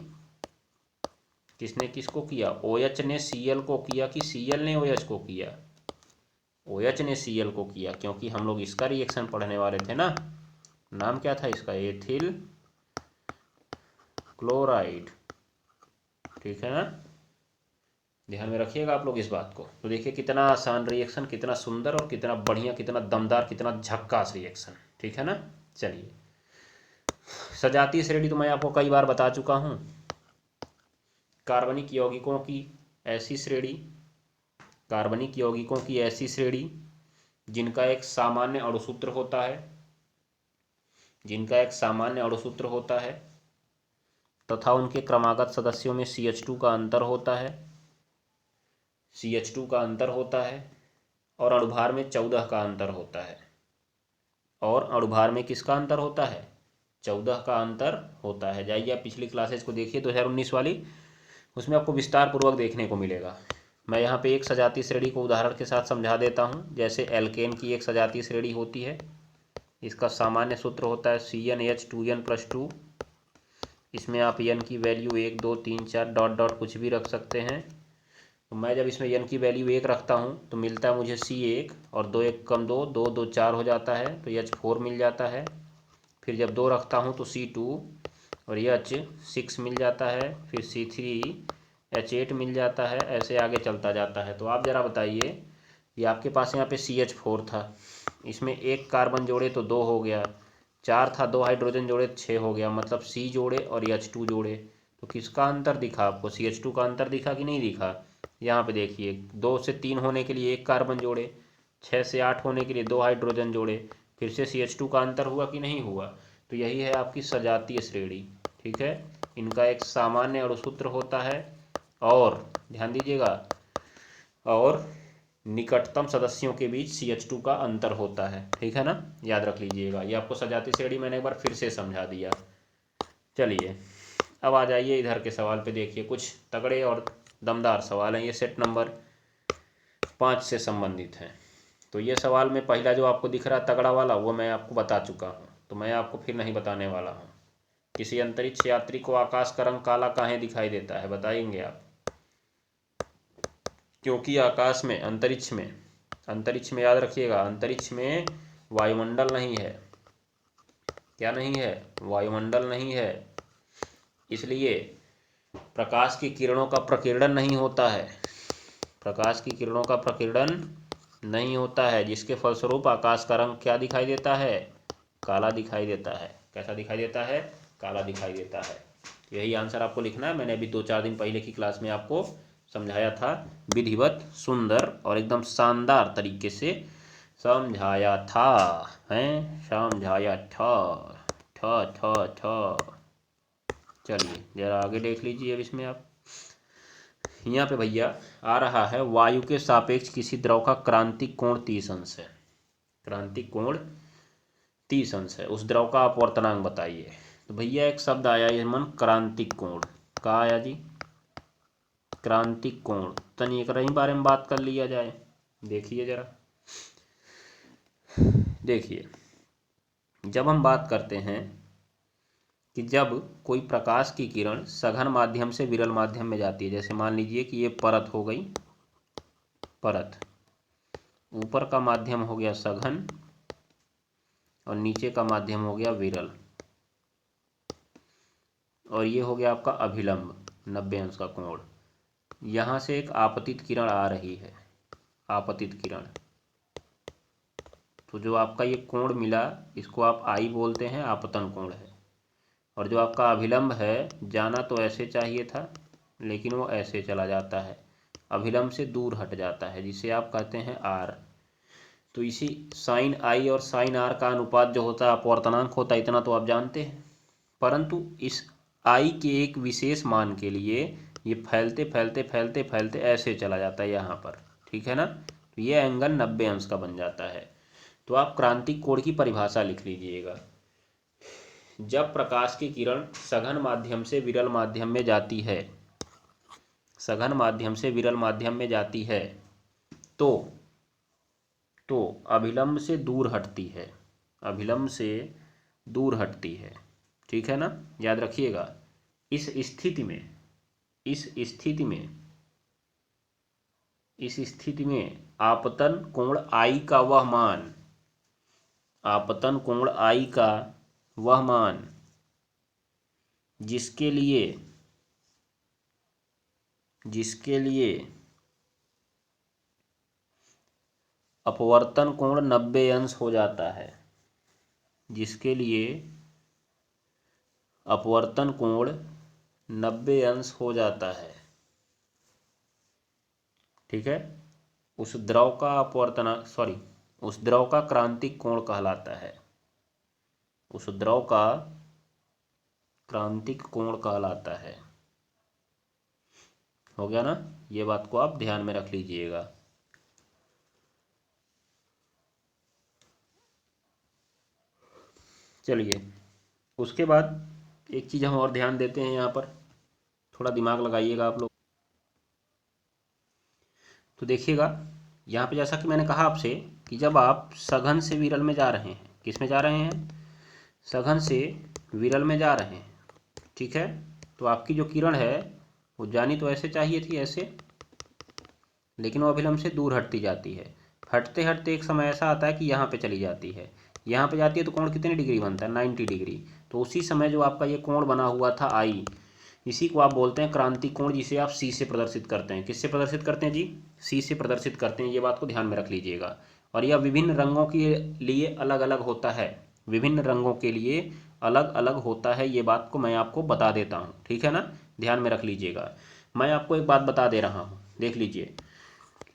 किसने किसको किया, OH ने Cl को किया कि Cl ने OH को किया। OH ने Cl को किया, क्योंकि हम लोग इसका रिएक्शन पढ़ने वाले थे ना। नाम क्या था इसका, एथिल क्लोराइड। ठीक है ना, ध्यान में रखिएगा आप लोग इस बात को। तो देखिए कितना आसान रिएक्शन, कितना सुंदर और कितना बढ़िया, कितना दमदार, कितना झक्कास रिएक्शन। ठीक है ना। चलिए, सजातीय श्रेणी तो मैं आपको कई बार बता चुका हूँ। कार्बनिक यौगिकों की ऐसी श्रेणी, कार्बनिक यौगिकों की ऐसी श्रेणी जिनका एक सामान्य अणुसूत्र होता है, जिनका एक सामान्य अणुसूत्र होता है तथा उनके क्रमागत सदस्यों में CH2 का अंतर होता है, CH2 का अंतर होता है, और अणुभार में 14 का अंतर होता है। और अणुभार में किसका अंतर होता है, 14 का अंतर होता है। जाइए आप पिछली क्लासेज को देखिए 2019 वाली, उसमें आपको विस्तार पूर्वक देखने को मिलेगा। मैं यहाँ पे एक सजातीय श्रेणी को उदाहरण के साथ समझा देता हूँ। जैसे एल्केन की एक सजातीय श्रेणी होती है, इसका सामान्य सूत्र होता है CnH2n+2। इसमें आप n की वैल्यू 1 2 3 4 डॉट डॉट कुछ भी रख सकते हैं। तो मैं जब इसमें n की वैल्यू 1 रखता हूँ तो मिलता है मुझे C1, और 2 1 कम 2, 2 2 4 हो जाता है, तो H4 मिल जाता है। फिर जब 2 रखता हूँ तो C2 और H6 मिल जाता है, फिर C3H8 मिल जाता है, ऐसे आगे चलता जाता है। तो आप ज़रा बताइए, ये आपके पास यहाँ पे CH4 था, इसमें 1 कार्बन जोड़े तो 2 हो गया, 4 था 2 हाइड्रोजन जोड़े 6 हो गया, मतलब C जोड़े और H2 जोड़े। तो किसका अंतर दिखा आपको, CH2 का अंतर दिखा कि नहीं दिखा। यहाँ पे देखिए 2 से 3 होने के लिए 1 कार्बन जोड़े, 6 से 8 होने के लिए 2 हाइड्रोजन जोड़े, फिर से CH2 का अंतर हुआ कि नहीं हुआ। तो यही है आपकी सजातीय श्रेणी। ठीक है, इनका एक सामान्य अणुसूत्र होता है और ध्यान दीजिएगा, और निकटतम सदस्यों के बीच CH2 का अंतर होता है। ठीक है ना, याद रख लीजिएगा। ये आपको सजातीय श्रेणी मैंने एक बार फिर से समझा दिया। चलिए अब आ जाइए इधर के सवाल पे। देखिए कुछ तगड़े और दमदार सवाल हैं, ये सेट नंबर 5 से संबंधित हैं। तो ये सवाल में पहला जो आपको दिख रहा है तगड़ा वाला, वो मैं आपको बता चुका हूँ। तो तो मैं आपको फिर नहीं बताने वाला हूँ। किसी अंतरिक्ष यात्री को आकाश का रंग काला काहे दिखाई देता है, बताएंगे आप? क्योंकि आकाश में, अंतरिक्ष में याद रखिएगा, अंतरिक्ष में वायुमंडल नहीं है। क्या नहीं है? वायुमंडल नहीं है। इसलिए प्रकाश की किरणों का प्रकीर्णन नहीं होता है। प्रकाश की किरणों का प्रकीर्णन नहीं होता है, जिसके फलस्वरूप आकाश का रंग क्या दिखाई देता है? काला दिखाई देता है। कैसा दिखाई देता है? काला दिखाई देता है। यही आंसर आपको लिखना है। मैंने अभी 2-4 दिन पहले की क्लास में आपको समझाया था, विधिवत, सुंदर और एकदम शानदार तरीके से समझाया था, हैं? समझाया था। चलिए जरा आगे देख लीजिए। अब इसमें आप यहाँ पे भैया आ रहा है, वायु के सापेक्ष किसी द्रव का क्रांतिक कोण 30 अंश है। क्रांतिक कोण 30 अंश है, उस द्रव का अपवर्तनांक बताइए। तो भैया एक शब्द आया ये मन, क्रांतिक कोण। कहाँ आया जी? क्रांतिक कोण। तनी एक रही बारे में बात कर लिया जाए। देखिए जरा, देखिए, जब हम बात करते हैं कि जब कोई प्रकाश की किरण सघन माध्यम से विरल माध्यम में जाती है, जैसे मान लीजिए कि ये परत हो गई, परत, ऊपर का माध्यम हो गया सघन और नीचे का माध्यम हो गया विरल, और ये हो गया आपका अभिलंब 90 अंश का कोण। यहाँ से एक आपतित किरण आ रही है, आपतित किरण। तो जो आपका ये कोण मिला, इसको आप आई बोलते हैं, आपतन कोण है। और जो आपका अभिलंब है, जाना तो ऐसे चाहिए था लेकिन वो ऐसे चला जाता है, अभिलंब से दूर हट जाता है, जिसे आप कहते हैं आर। तो इसी साइन आई और साइन आर का अनुपात जो होता है अपवर्तनांक होता है, इतना तो आप जानते हैं। परंतु इस आई के एक विशेष मान के लिए ये फैलते फैलते फैलते फैलते ऐसे चला जाता है यहाँ पर, ठीक है ना? तो ये एंगल 90 अंश का बन जाता है। तो आप क्रांतिक कोण की परिभाषा लिख लीजिएगा। जब प्रकाश की किरण सघन माध्यम से विरल माध्यम में जाती है, सघन माध्यम से विरल माध्यम में जाती है, तो अभिलंब से दूर हटती है, अभिलंब से दूर हटती है, ठीक है ना? याद रखिएगा। इस स्थिति में आपतन कोण आई का वह मान, आपतन कोण आई का वह मान जिसके लिए अपवर्तन कोण 90 अंश हो जाता है, जिसके लिए अपवर्तन कोण 90 अंश हो जाता है, ठीक है, उस द्रव का क्रांतिक कोण कहलाता है, उस द्रव का क्रांतिक कोण कहलाता है। हो गया ना? ये बात को आप ध्यान में रख लीजिएगा। चलिए, उसके बाद एक चीज़ हम और ध्यान देते हैं, यहाँ पर थोड़ा दिमाग लगाइएगा आप लोग। तो देखिएगा यहाँ पे, जैसा कि मैंने कहा आपसे कि जब आप सघन से विरल में जा रहे हैं, किस में जा रहे हैं? सघन से विरल में जा रहे हैं, ठीक है? तो आपकी जो किरण है वो जानी तो ऐसे चाहिए थी, ऐसे, लेकिन वो अभिलंब से दूर हटती जाती है। हटते हटते एक समय ऐसा आता है कि यहाँ पे चली जाती है, यहाँ पे जाती है तो कोण कितने डिग्री बनता है? 90 डिग्री। तो उसी समय जो आपका ये कोण बना हुआ था आई, इसी को आप बोलते हैं क्रांतिक कोण, जिसे आप सी से प्रदर्शित करते हैं। किससे प्रदर्शित करते हैं जी? सी से प्रदर्शित करते हैं। ये बात को ध्यान में रख लीजिएगा। और यह विभिन्न रंगों के लिए अलग अलग होता है, विभिन्न रंगों के लिए अलग अलग होता है। ये बात को मैं आपको बता देता हूँ, ठीक है ना? ध्यान में रख लीजिएगा। मैं आपको एक बात बता दे रहा हूँ, देख लीजिए,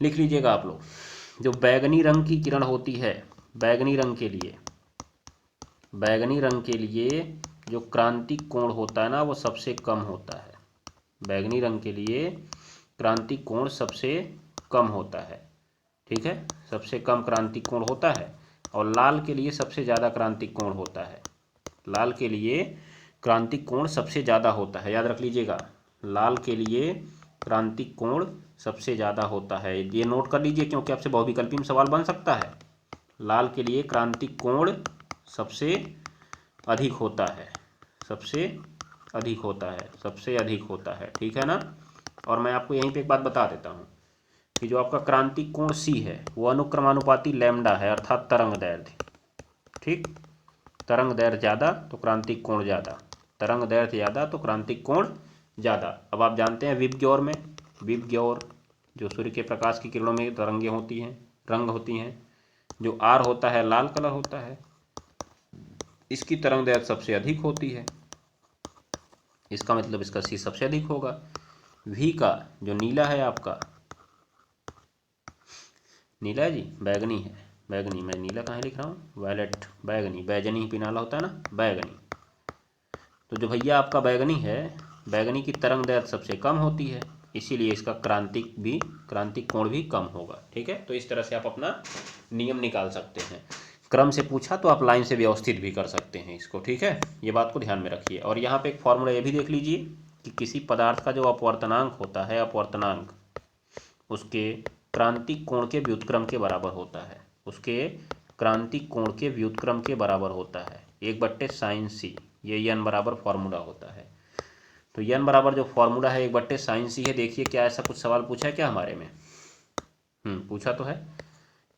लिख लीजिएगा आप लोग। जो बैगनी रंग की किरण होती है, बैगनी रंग के लिए जो क्रांतिक कोण होता है ना, वो सबसे कम होता है। बैगनी रंग के लिए क्रांतिक कोण सबसे कम होता है, ठीक है? सबसे कम क्रांतिक कोण होता है। और लाल के लिए सबसे ज़्यादा क्रांतिक कोण होता है। लाल के लिए क्रांतिक कोण सबसे ज़्यादा होता है, याद रख लीजिएगा। लाल के लिए क्रांतिक कोण सबसे ज़्यादा होता है, ये नोट कर लीजिए, क्योंकि आपसे बहुविकल्पी में सवाल बन सकता है। लाल के लिए क्रांतिक कोण सबसे अधिक होता है, सबसे अधिक होता है, सबसे अधिक होता है, ठीक है ना। और मैं आपको यहीं पे एक बात बता देता हूँ कि जो आपका क्रांतिक कोण सी है वो अनुक्रमानुपाती लैम्डा है, अर्थात तरंग दैर्ध्य, ठीक। तरंग दैर्ध्य ज़्यादा तो क्रांतिक कोण ज़्यादा, तरंग दैर्ध्य ज़्यादा तो क्रांतिक कोण ज़्यादा। अब आप जानते हैं विबग्योर में, विबग्योर जो सूर्य के प्रकाश की किरणों में तरंगें होती हैं, रंग होती हैं, जो आर होता है लाल कलर होता है, इसकी तरंग दैर्ध्य सबसे अधिक होती है, इसका मतलब इसका सी सबसे अधिक होगा। वी का जो नीला है आपका, नीला है जी, बैगनी है, बैगनी, मैं नीला कहाँ लिख रहा हूँ, वायलेट, बैगनी, बैजनी पिनाला होता है ना, बैगनी। तो जो भैया आपका बैगनी है, बैगनी की तरंग दैर्ध्य सबसे कम होती है, इसीलिए इसका क्रांतिक कोण भी कम होगा, ठीक है। तो इस तरह से आप अपना नियम निकाल सकते हैं। क्रम से पूछा तो आप लाइन से व्यवस्थित भी कर सकते हैं इसको, ठीक है। ये बात को ध्यान में रखिए। और यहाँ पे एक फॉर्मूला ये भी देख लीजिए कि किसी पदार्थ का जो अपवर्तनांक होता है, अपवर्तनांक उसके क्रांतिक कोण के व्युत्क्रम के बराबर होता है, उसके क्रांतिक कोण के व्युत्क्रम के बराबर होता है 1/sin c, ये n बराबर फॉर्मूला होता है। तो n बराबर जो फॉर्मूला है 1/sin c है। देखिए क्या ऐसा कुछ सवाल पूछा है क्या हमारे में? पूछा तो है।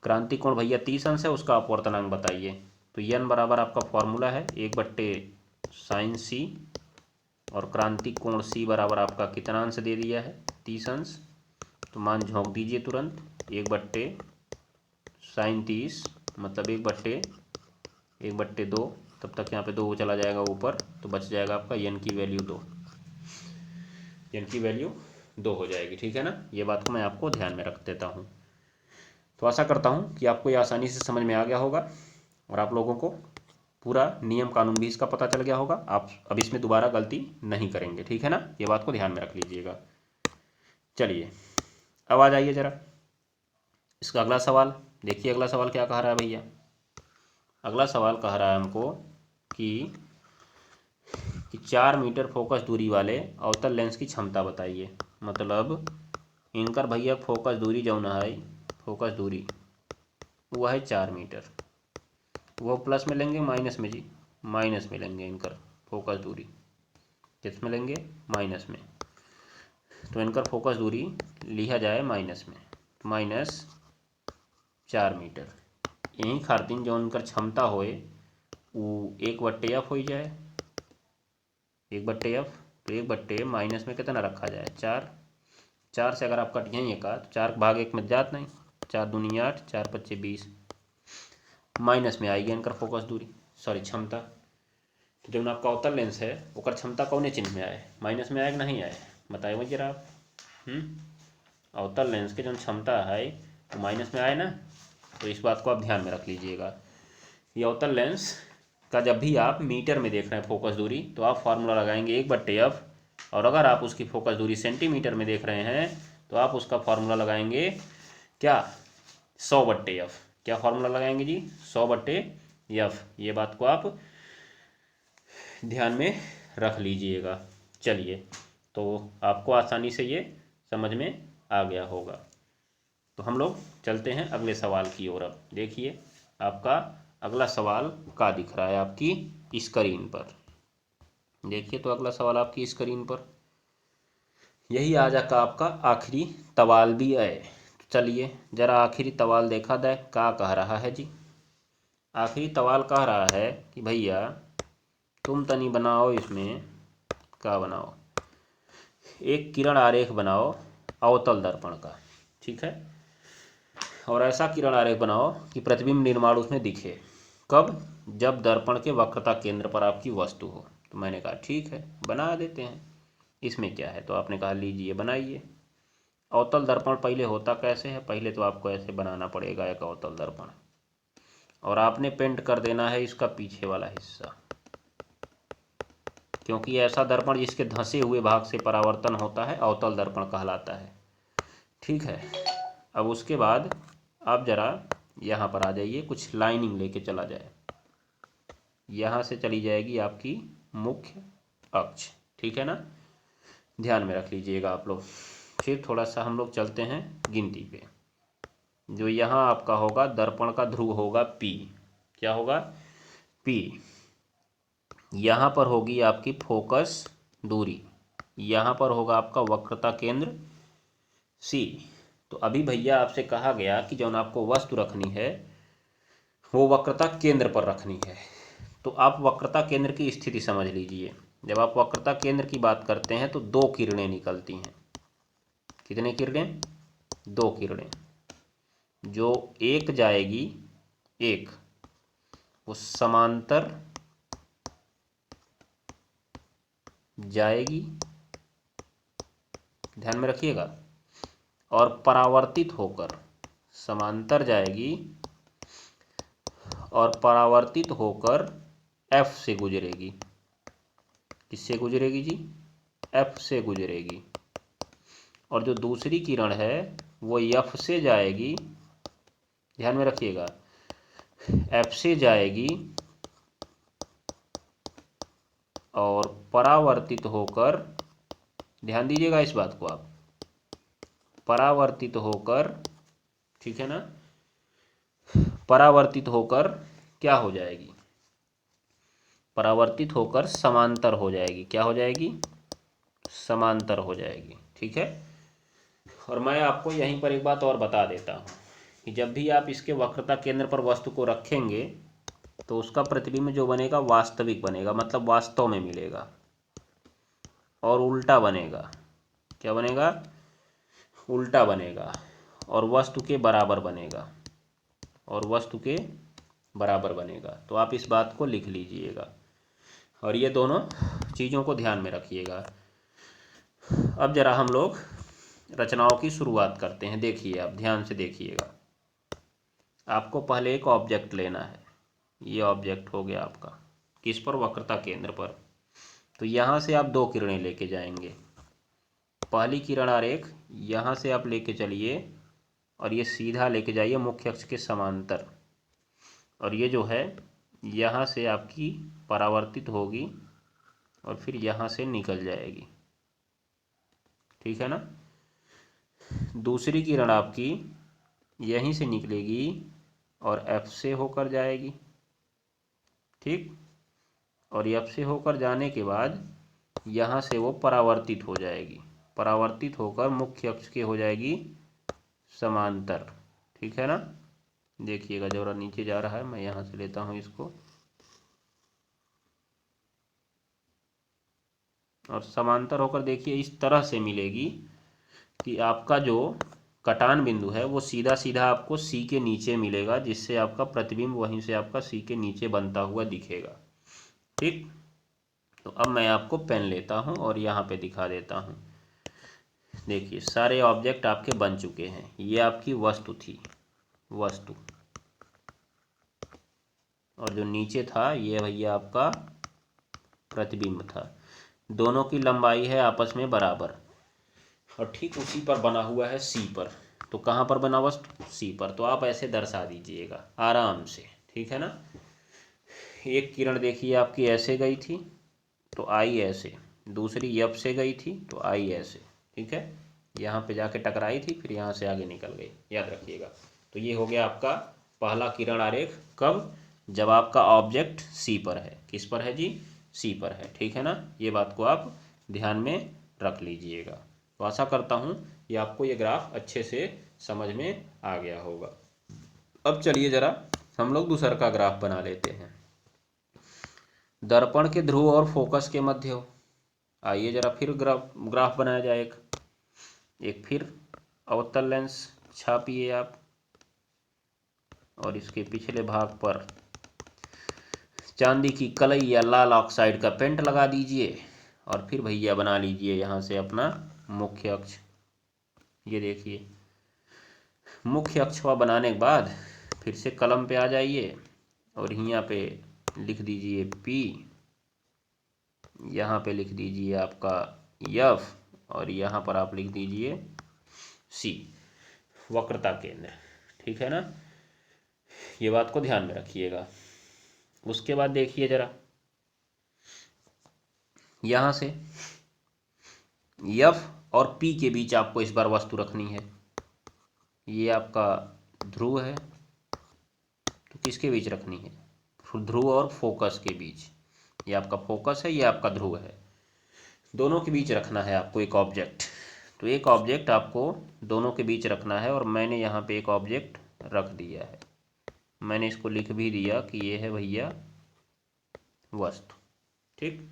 क्रांतिक कोण भैया 30 अंश है, उसका अपवर्तनांक बताइए। तो n बराबर आपका फॉर्मूला है 1/sin c, और क्रांतिक कोण c बराबर आपका कितना अंश दे दिया है, 30 अंश। तो मान झोंक दीजिए तुरंत, 1/sin30 मतलब 1/2, तब तक यहाँ पे 2 चला जाएगा ऊपर, तो बच जाएगा आपका n की वैल्यू 2, n की वैल्यू 2 हो जाएगी, ठीक है ना। ये बात को मैं आपको ध्यान में रख देता हूँ। तो आशा करता हूँ कि आपको ये आसानी से समझ में आ गया होगा और आप लोगों को पूरा नियम कानून भी इसका पता चल गया होगा। आप अब इसमें दोबारा गलती नहीं करेंगे, ठीक है ना। ये बात को ध्यान में रख लीजिएगा। चलिए अब आ जाइए ज़रा इसका अगला सवाल देखिए। अगला सवाल क्या कह रहा है भैया? अगला सवाल कह रहा है हमको कि 4 मीटर फोकस दूरी वाले अवतल लेंस की क्षमता बताइए। मतलब इनकर भैया फोकस दूरी जो है, फोकस दूरी वो है 4 मीटर। वो प्लस में लेंगे माइनस में जी? माइनस में लेंगे इनकर फोकस दूरी। किस में लेंगे? माइनस में। तो इनकर फोकस दूरी लिया जाए माइनस में, तो -4 मीटर। यही खातिर जो उनकर क्षमता होए वो 1/f हो जाए, 1/f। तो 1/, माइनस में कितना रखा जाए? 4। 4 से अगर आप कटिए का तो 4/1 में जात नहीं, 4 दूनी 8, 4 पच्चे 20, माइनस में आएगी इनकर फोकस दूरी, सॉरी क्षमता। तो जो आपका अवतल लेंस है ओकर क्षमता कौने चिन्ह में आए? माइनस में आए कि नहीं आए? बताए मुझे जरा आप। अवतल लेंस के जो क्षमता है वो माइनस में आए ना, तो इस बात को आप ध्यान में रख लीजिएगा। ये अवतल लेंस का जब भी आप मीटर में देख रहे हैं फोकस दूरी, तो आप फार्मूला लगाएंगे 1/f, और अगर आप उसकी फोकस दूरी सेंटीमीटर में देख रहे हैं तो आप उसका फार्मूला लगाएंगे क्या? 100/f। क्या फार्मूला लगाएंगे जी? 100/f। ये बात को आप ध्यान में रख लीजिएगा। चलिए, तो आपको आसानी से ये समझ में आ गया होगा। तो हम लोग चलते हैं अगले सवाल की ओर। अब देखिए आपका अगला सवाल क्या दिख रहा है आपकी स्क्रीन पर। देखिए तो अगला सवाल आपकी स्क्रीन पर यही आ जाएगा आपका आखिरी सवाल भी है। तो चलिए जरा आखिरी सवाल देखा जाए क्या कह रहा है जी। आखिरी सवाल कह रहा है कि भैया तुम तनी बनाओ, इसमें क्या बनाओ, एक किरण आरेख बनाओ अवतल दर्पण का, ठीक है। और ऐसा किरण आरेख बनाओ कि प्रतिबिंब निर्माण उसमें दिखे। कब? जब दर्पण के वक्रता केंद्र पर आपकी वस्तु हो। तो मैंने कहा ठीक है बना देते हैं, इसमें क्या है। तो आपने कहा लीजिए बनाइए। अवतल दर्पण पहले होता कैसे है? पहले तो आपको ऐसे बनाना पड़ेगा एक अवतल दर्पण, और आपने पेंट कर देना है इसका पीछे वाला हिस्सा, क्योंकि ऐसा दर्पण जिसके धंसे हुए भाग से परावर्तन होता है अवतल दर्पण कहलाता है, ठीक है। अब उसके बाद आप जरा यहाँ पर आ जाइए, कुछ लाइनिंग लेके चला जाए। यहाँ से चली जाएगी आपकी मुख्य अक्ष, ठीक है ना। ध्यान में रख लीजिएगा आप लोग। फिर थोड़ा सा हम लोग चलते हैं गिनती पे। जो यहाँ आपका होगा दर्पण का ध्रुव होगा P। क्या होगा? P। यहाँ पर होगी आपकी फोकस दूरी, यहाँ पर होगा आपका वक्रता केंद्र सी। तो अभी भैया आपसे कहा गया कि जौन आपको वस्तु रखनी है वो वक्रता केंद्र पर रखनी है। तो आप वक्रता केंद्र की स्थिति समझ लीजिए। जब आप वक्रता केंद्र की बात करते हैं तो दो किरणें निकलती हैं। कितने किरणें? दो किरणें। जो एक जाएगी, एक वो समांतर जाएगी, ध्यान में रखिएगा, और परावर्तित होकर, समांतर जाएगी और परावर्तित होकर F से गुजरेगी। किससे गुजरेगी जी? F से गुजरेगी। और जो दूसरी किरण है वो F से जाएगी, ध्यान में रखिएगा, F से जाएगी और परावर्तित होकर, ध्यान दीजिएगा इस बात को आप, परावर्तित होकर, ठीक है ना, परावर्तित होकर क्या हो जाएगी? परावर्तित होकर समांतर हो जाएगी। क्या हो जाएगी? समांतर हो जाएगी। ठीक है। और मैं आपको यहीं पर एक बात और बता देता हूँ कि जब भी आप इसके वक्रता केंद्र पर वस्तु को रखेंगे तो उसका प्रतिबिंब जो बनेगा वास्तविक बनेगा, मतलब वास्तव में मिलेगा, और उल्टा बनेगा। क्या बनेगा? उल्टा बनेगा, और वस्तु के बराबर बनेगा, और वस्तु के बराबर बनेगा। तो आप इस बात को लिख लीजिएगा और ये दोनों चीज़ों को ध्यान में रखिएगा। अब जरा हम लोग रचनाओं की शुरुआत करते हैं। देखिए, आप ध्यान से देखिएगा। आपको पहले एक ऑब्जेक्ट लेना है। ये ऑब्जेक्ट हो गया आपका, किस पर? वक्रता केंद्र पर। तो यहाँ से आप दो किरणें लेके जाएंगे। पहली किरण आरेख यहाँ से आप लेके चलिए और ये सीधा लेके जाइए मुख्य अक्ष के समांतर, और ये जो है यहाँ से आपकी परावर्तित होगी और फिर यहाँ से निकल जाएगी। ठीक है ना। दूसरी किरण आपकी यहीं से निकलेगी और F से होकर जाएगी। ठीक। और F से होकर जाने के बाद यहाँ से वो परावर्तित हो जाएगी, परावर्तित होकर मुख्य अक्ष के हो जाएगी समांतर। ठीक है ना। देखिएगा, जरा नीचे जा रहा है, मैं यहाँ से लेता हूँ इसको, और समांतर होकर देखिए इस तरह से मिलेगी कि आपका जो कटान बिंदु है वो सीधा सीधा आपको सी के नीचे मिलेगा, जिससे आपका प्रतिबिंब वहीं से आपका सी के नीचे बनता हुआ दिखेगा। ठीक। तो अब मैं आपको पेन लेता हूँ और यहाँ पे दिखा देता हूँ। देखिए, सारे ऑब्जेक्ट आपके बन चुके हैं। ये आपकी वस्तु थी, वस्तु, और जो नीचे था ये भैया आपका प्रतिबिंब था। दोनों की लंबाई है आपस में बराबर, और ठीक उसी पर बना हुआ है सी पर। तो कहाँ पर बना वस्तु? सी पर। तो आप ऐसे दर्शा दीजिएगा आराम से। ठीक है ना। एक किरण देखिए आपकी ऐसे गई थी तो आई ऐसे, दूसरी F से गई थी तो आई ऐसे। ठीक है। यहाँ पे जाके टकराई थी, फिर यहाँ से आगे निकल गई, याद रखिएगा। तो ये हो गया आपका पहला किरण आरेख। कब? जब आपका ऑब्जेक्ट सी पर है। किस पर है जी? सी पर है। ठीक है ना। ये बात को आप ध्यान में रख लीजिएगा। तो आशा करता हूँ कि आपको ये ग्राफ अच्छे से समझ में आ गया होगा। अब चलिए जरा हम लोग दूसरा का ग्राफ बना लेते हैं। दर्पण के ध्रुव और फोकस के मध्य हो। आइए जरा फिर ग्राफ बनाया जाए। एक फिर अवतल लेंस छापिए आप, और इसके पिछले भाग पर चांदी की कलई या लाल ऑक्साइड का पेंट लगा दीजिए, और फिर भैया बना लीजिए यहाँ से अपना मुख्य अक्ष। ये देखिए, मुख्य अक्ष को बनाने के बाद फिर से कलम पे आ जाइए और यहाँ पे लिख दीजिए P, यहाँ पे लिख दीजिए आपका F, और यहाँ पर आप लिख दीजिए C, वक्रता केंद्र। ठीक है ना। ये बात को ध्यान में रखिएगा। उसके बाद देखिए जरा, यहाँ से F और P के बीच आपको इस बार वस्तु रखनी है। ये आपका ध्रुव है, तो किसके बीच रखनी है? ध्रुव और फोकस के बीच। ये आपका फोकस है, ये आपका ध्रुव है। दोनों के बीच रखना है आपको एक ऑब्जेक्ट। तो एक ऑब्जेक्ट आपको दोनों के बीच रखना है, और मैंने यहाँ पे एक ऑब्जेक्ट रख दिया है। मैंने इसको लिख भी दिया कि ये है भैया वस्तु। ठीक,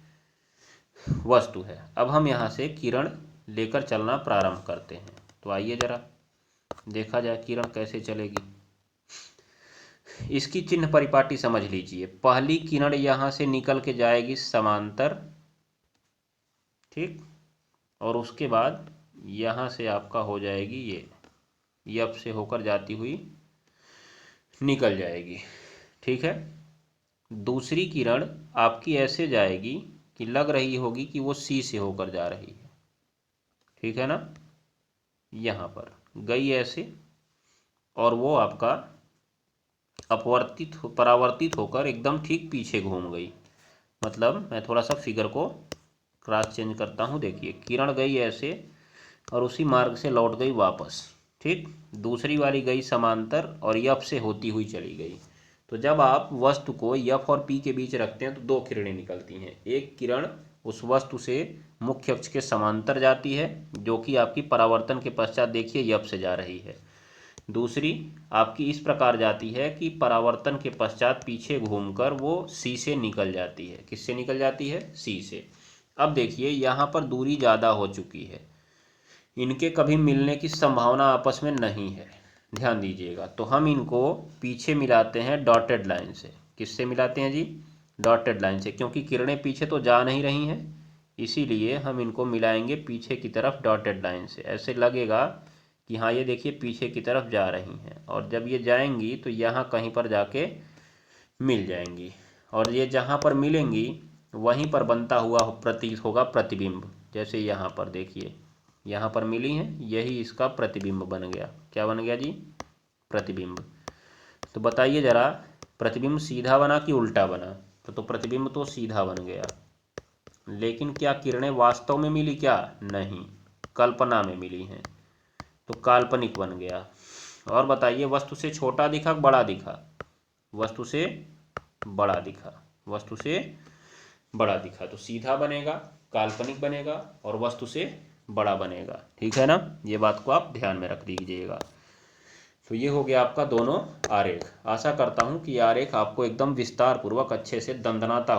वस्तु है। अब हम यहाँ से किरण लेकर चलना प्रारंभ करते हैं। तो आइए जरा देखा जाए किरण कैसे चलेगी। इसकी चिन्ह परिपाटी समझ लीजिए। पहली किरण यहाँ से निकल के जाएगी समांतर, ठीक, और उसके बाद यहाँ से आपका हो जाएगी ये यप से होकर जाती हुई निकल जाएगी। ठीक है। दूसरी किरण आपकी ऐसे जाएगी कि लग रही होगी कि वो सी से होकर जा रही है। ठीक है ना, यहाँ पर गई ऐसे, और वो आपका परावर्तित होकर एकदम ठीक पीछे घूम गई। मतलब मैं थोड़ा सा फिगर को क्रॉस चेंज करता हूँ। देखिए किरण गई ऐसे और उसी मार्ग से लौट गई वापस। ठीक, दूसरी वाली गई समांतर और यफ से होती हुई चली गई। तो जब आप वस्तु को यफ और पी के बीच रखते हैं तो दो किरणें निकलती हैं। एक किरण उस वस्तु से मुख्य अक्ष के समांतर जाती है, जो कि आपकी परावर्तन के पश्चात देखिए यफ से जा रही है। दूसरी आपकी इस प्रकार जाती है कि परावर्तन के पश्चात पीछे घूमकर वो सी से निकल जाती है। किससे निकल जाती है? सी से। अब देखिए यहाँ पर दूरी ज़्यादा हो चुकी है, इनके कभी मिलने की संभावना आपस में नहीं है, ध्यान दीजिएगा। तो हम इनको पीछे मिलाते हैं डॉटेड लाइन से। किससे मिलाते हैं जी? डॉटेड लाइन से, क्योंकि किरणें पीछे तो जा नहीं रही हैं, इसीलिए हम इनको मिलाएंगे पीछे की तरफ डॉटेड लाइन से। ऐसे लगेगा कि हाँ ये देखिए पीछे की तरफ जा रही हैं, और जब ये जाएंगी तो यहाँ कहीं पर जाके मिल जाएंगी, और ये जहाँ पर मिलेंगी वहीं पर बनता हुआ प्रतीत होगा प्रतिबिंब। जैसे यहाँ पर देखिए, यहाँ पर मिली हैं, यही इसका प्रतिबिंब बन गया। क्या बन गया जी? प्रतिबिंब। तो बताइए जरा, प्रतिबिंब सीधा बना कि उल्टा बना? तो प्रतिबिंब तो सीधा बन गया, लेकिन क्या किरणें वास्तव में मिली? क्या नहीं, कल्पना में मिली हैं, तो काल्पनिक बन गया। और बताइए, वस्तु से छोटा दिखा बड़ा दिखा? वस्तु से बड़ा दिखा, वस्तु से बड़ा दिखा, तो सीधा बनेगा, काल्पनिक बनेगा और वस्तु से बड़ा बनेगा। ठीक है ना, ये बात को आप ध्यान में रख दीजिएगा। तो ये हो गया आपका दोनों आरेख। आशा करता हूँ कि आरेख आपको एकदम विस्तार पूर्वक अच्छे से तनतनाता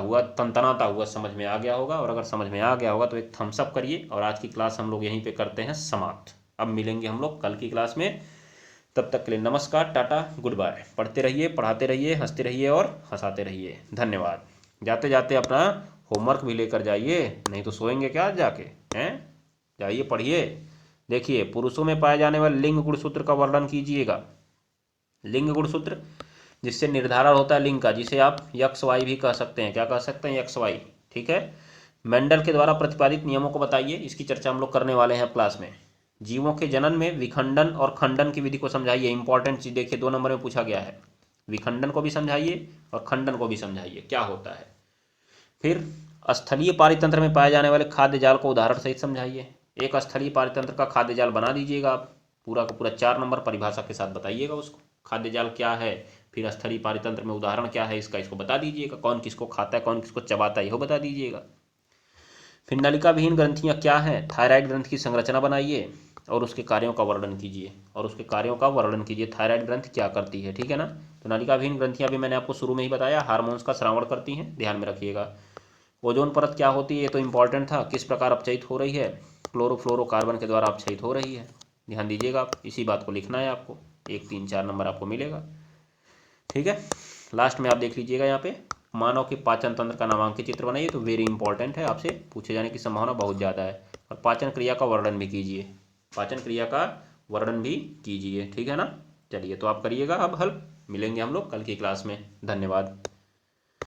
हुआ समझ में आ गया होगा। और अगर समझ में आ गया होगा तो एक थम्स अप करिए, और आज की क्लास हम लोग यहीं पे करते हैं समाप्त। अब मिलेंगे हम लोग कल की क्लास में। तब तक के लिए नमस्कार, टाटा, गुड बाय। पढ़ते रहिए, पढ़ाते रहिए, हंसते रहिए और हंसाते रहिए। धन्यवाद। जाते जाते अपना होमवर्क भी लेकर जाइए, नहीं तो सोएंगे क्या आज जाके? हैं, जाइए पढ़िए। देखिए, पुरुषों में पाए जाने वाले लिंग गुणसूत्र का वर्णन कीजिएगा। लिंग गुणसूत्र जिससे निर्धारण होता है लिंग का, जिसे आप यक्स वाई भी कह सकते हैं। क्या कह सकते हैं? X y. ठीक है। मेंडल के द्वारा प्रतिपादित नियमों को बताइए, इसकी चर्चा हम लोग करने वाले हैं क्लास में। जीवों के जनन में विखंडन और खंडन की विधि को समझाइए। इंपॉर्टेंट चीज देखिए, 2 नंबर में पूछा गया है। विखंडन को भी समझाइए और खंडन को भी समझाइए, क्या होता है। फिर स्थलीय पारितंत्र में पाए जाने वाले खाद्य जाल को उदाहरण सहित समझाइए। एक स्थलीय पारितंत्र का खाद्य जाल बना दीजिएगा आप, पूरा का पूरा 4 नंबर परिभाषा के साथ बताइएगा उसको। खाद्य जाल क्या है, फिर स्थलीय पारितंत्र में उदाहरण क्या है इसका, इसको बता दीजिएगा। कौन किसको खाता है, कौन किसको चबाता है, यह बता दीजिएगा। फिर नलिका विहीन ग्रंथियाँ क्या हैं, थायराइड ग्रंथि की संरचना बनाइए और उसके कार्यों का वर्णन कीजिए। थायराइड ग्रंथि क्या करती है, ठीक है ना। तो नलिका विहीन ग्रंथियाँ भी मैंने आपको शुरू में ही बताया, हार्मोन्स का स्रावण करती हैं, ध्यान में रखिएगा। ओजोन परत क्या होती है, ये तो इंपॉर्टेंट था। किस प्रकार अपचयित हो रही है? क्लोरोफ्लोरोकार्बन के द्वारा अपचयित हो रही है, ध्यान दीजिएगा आप। इसी बात को लिखना है आपको, 1, 3, 4 नंबर आपको मिलेगा। ठीक है। लास्ट में आप देख लीजिएगा, यहाँ पे मानव के पाचन तंत्र का नामांकित चित्र बनाइए। तो वेरी इंपॉर्टेंट है, आपसे पूछे जाने की संभावना बहुत ज़्यादा है। और पाचन क्रिया का वर्णन भी कीजिए, ठीक है ना। चलिए, तो आप करिएगा अब हल। मिलेंगे हम लोग कल की क्लास में। धन्यवाद।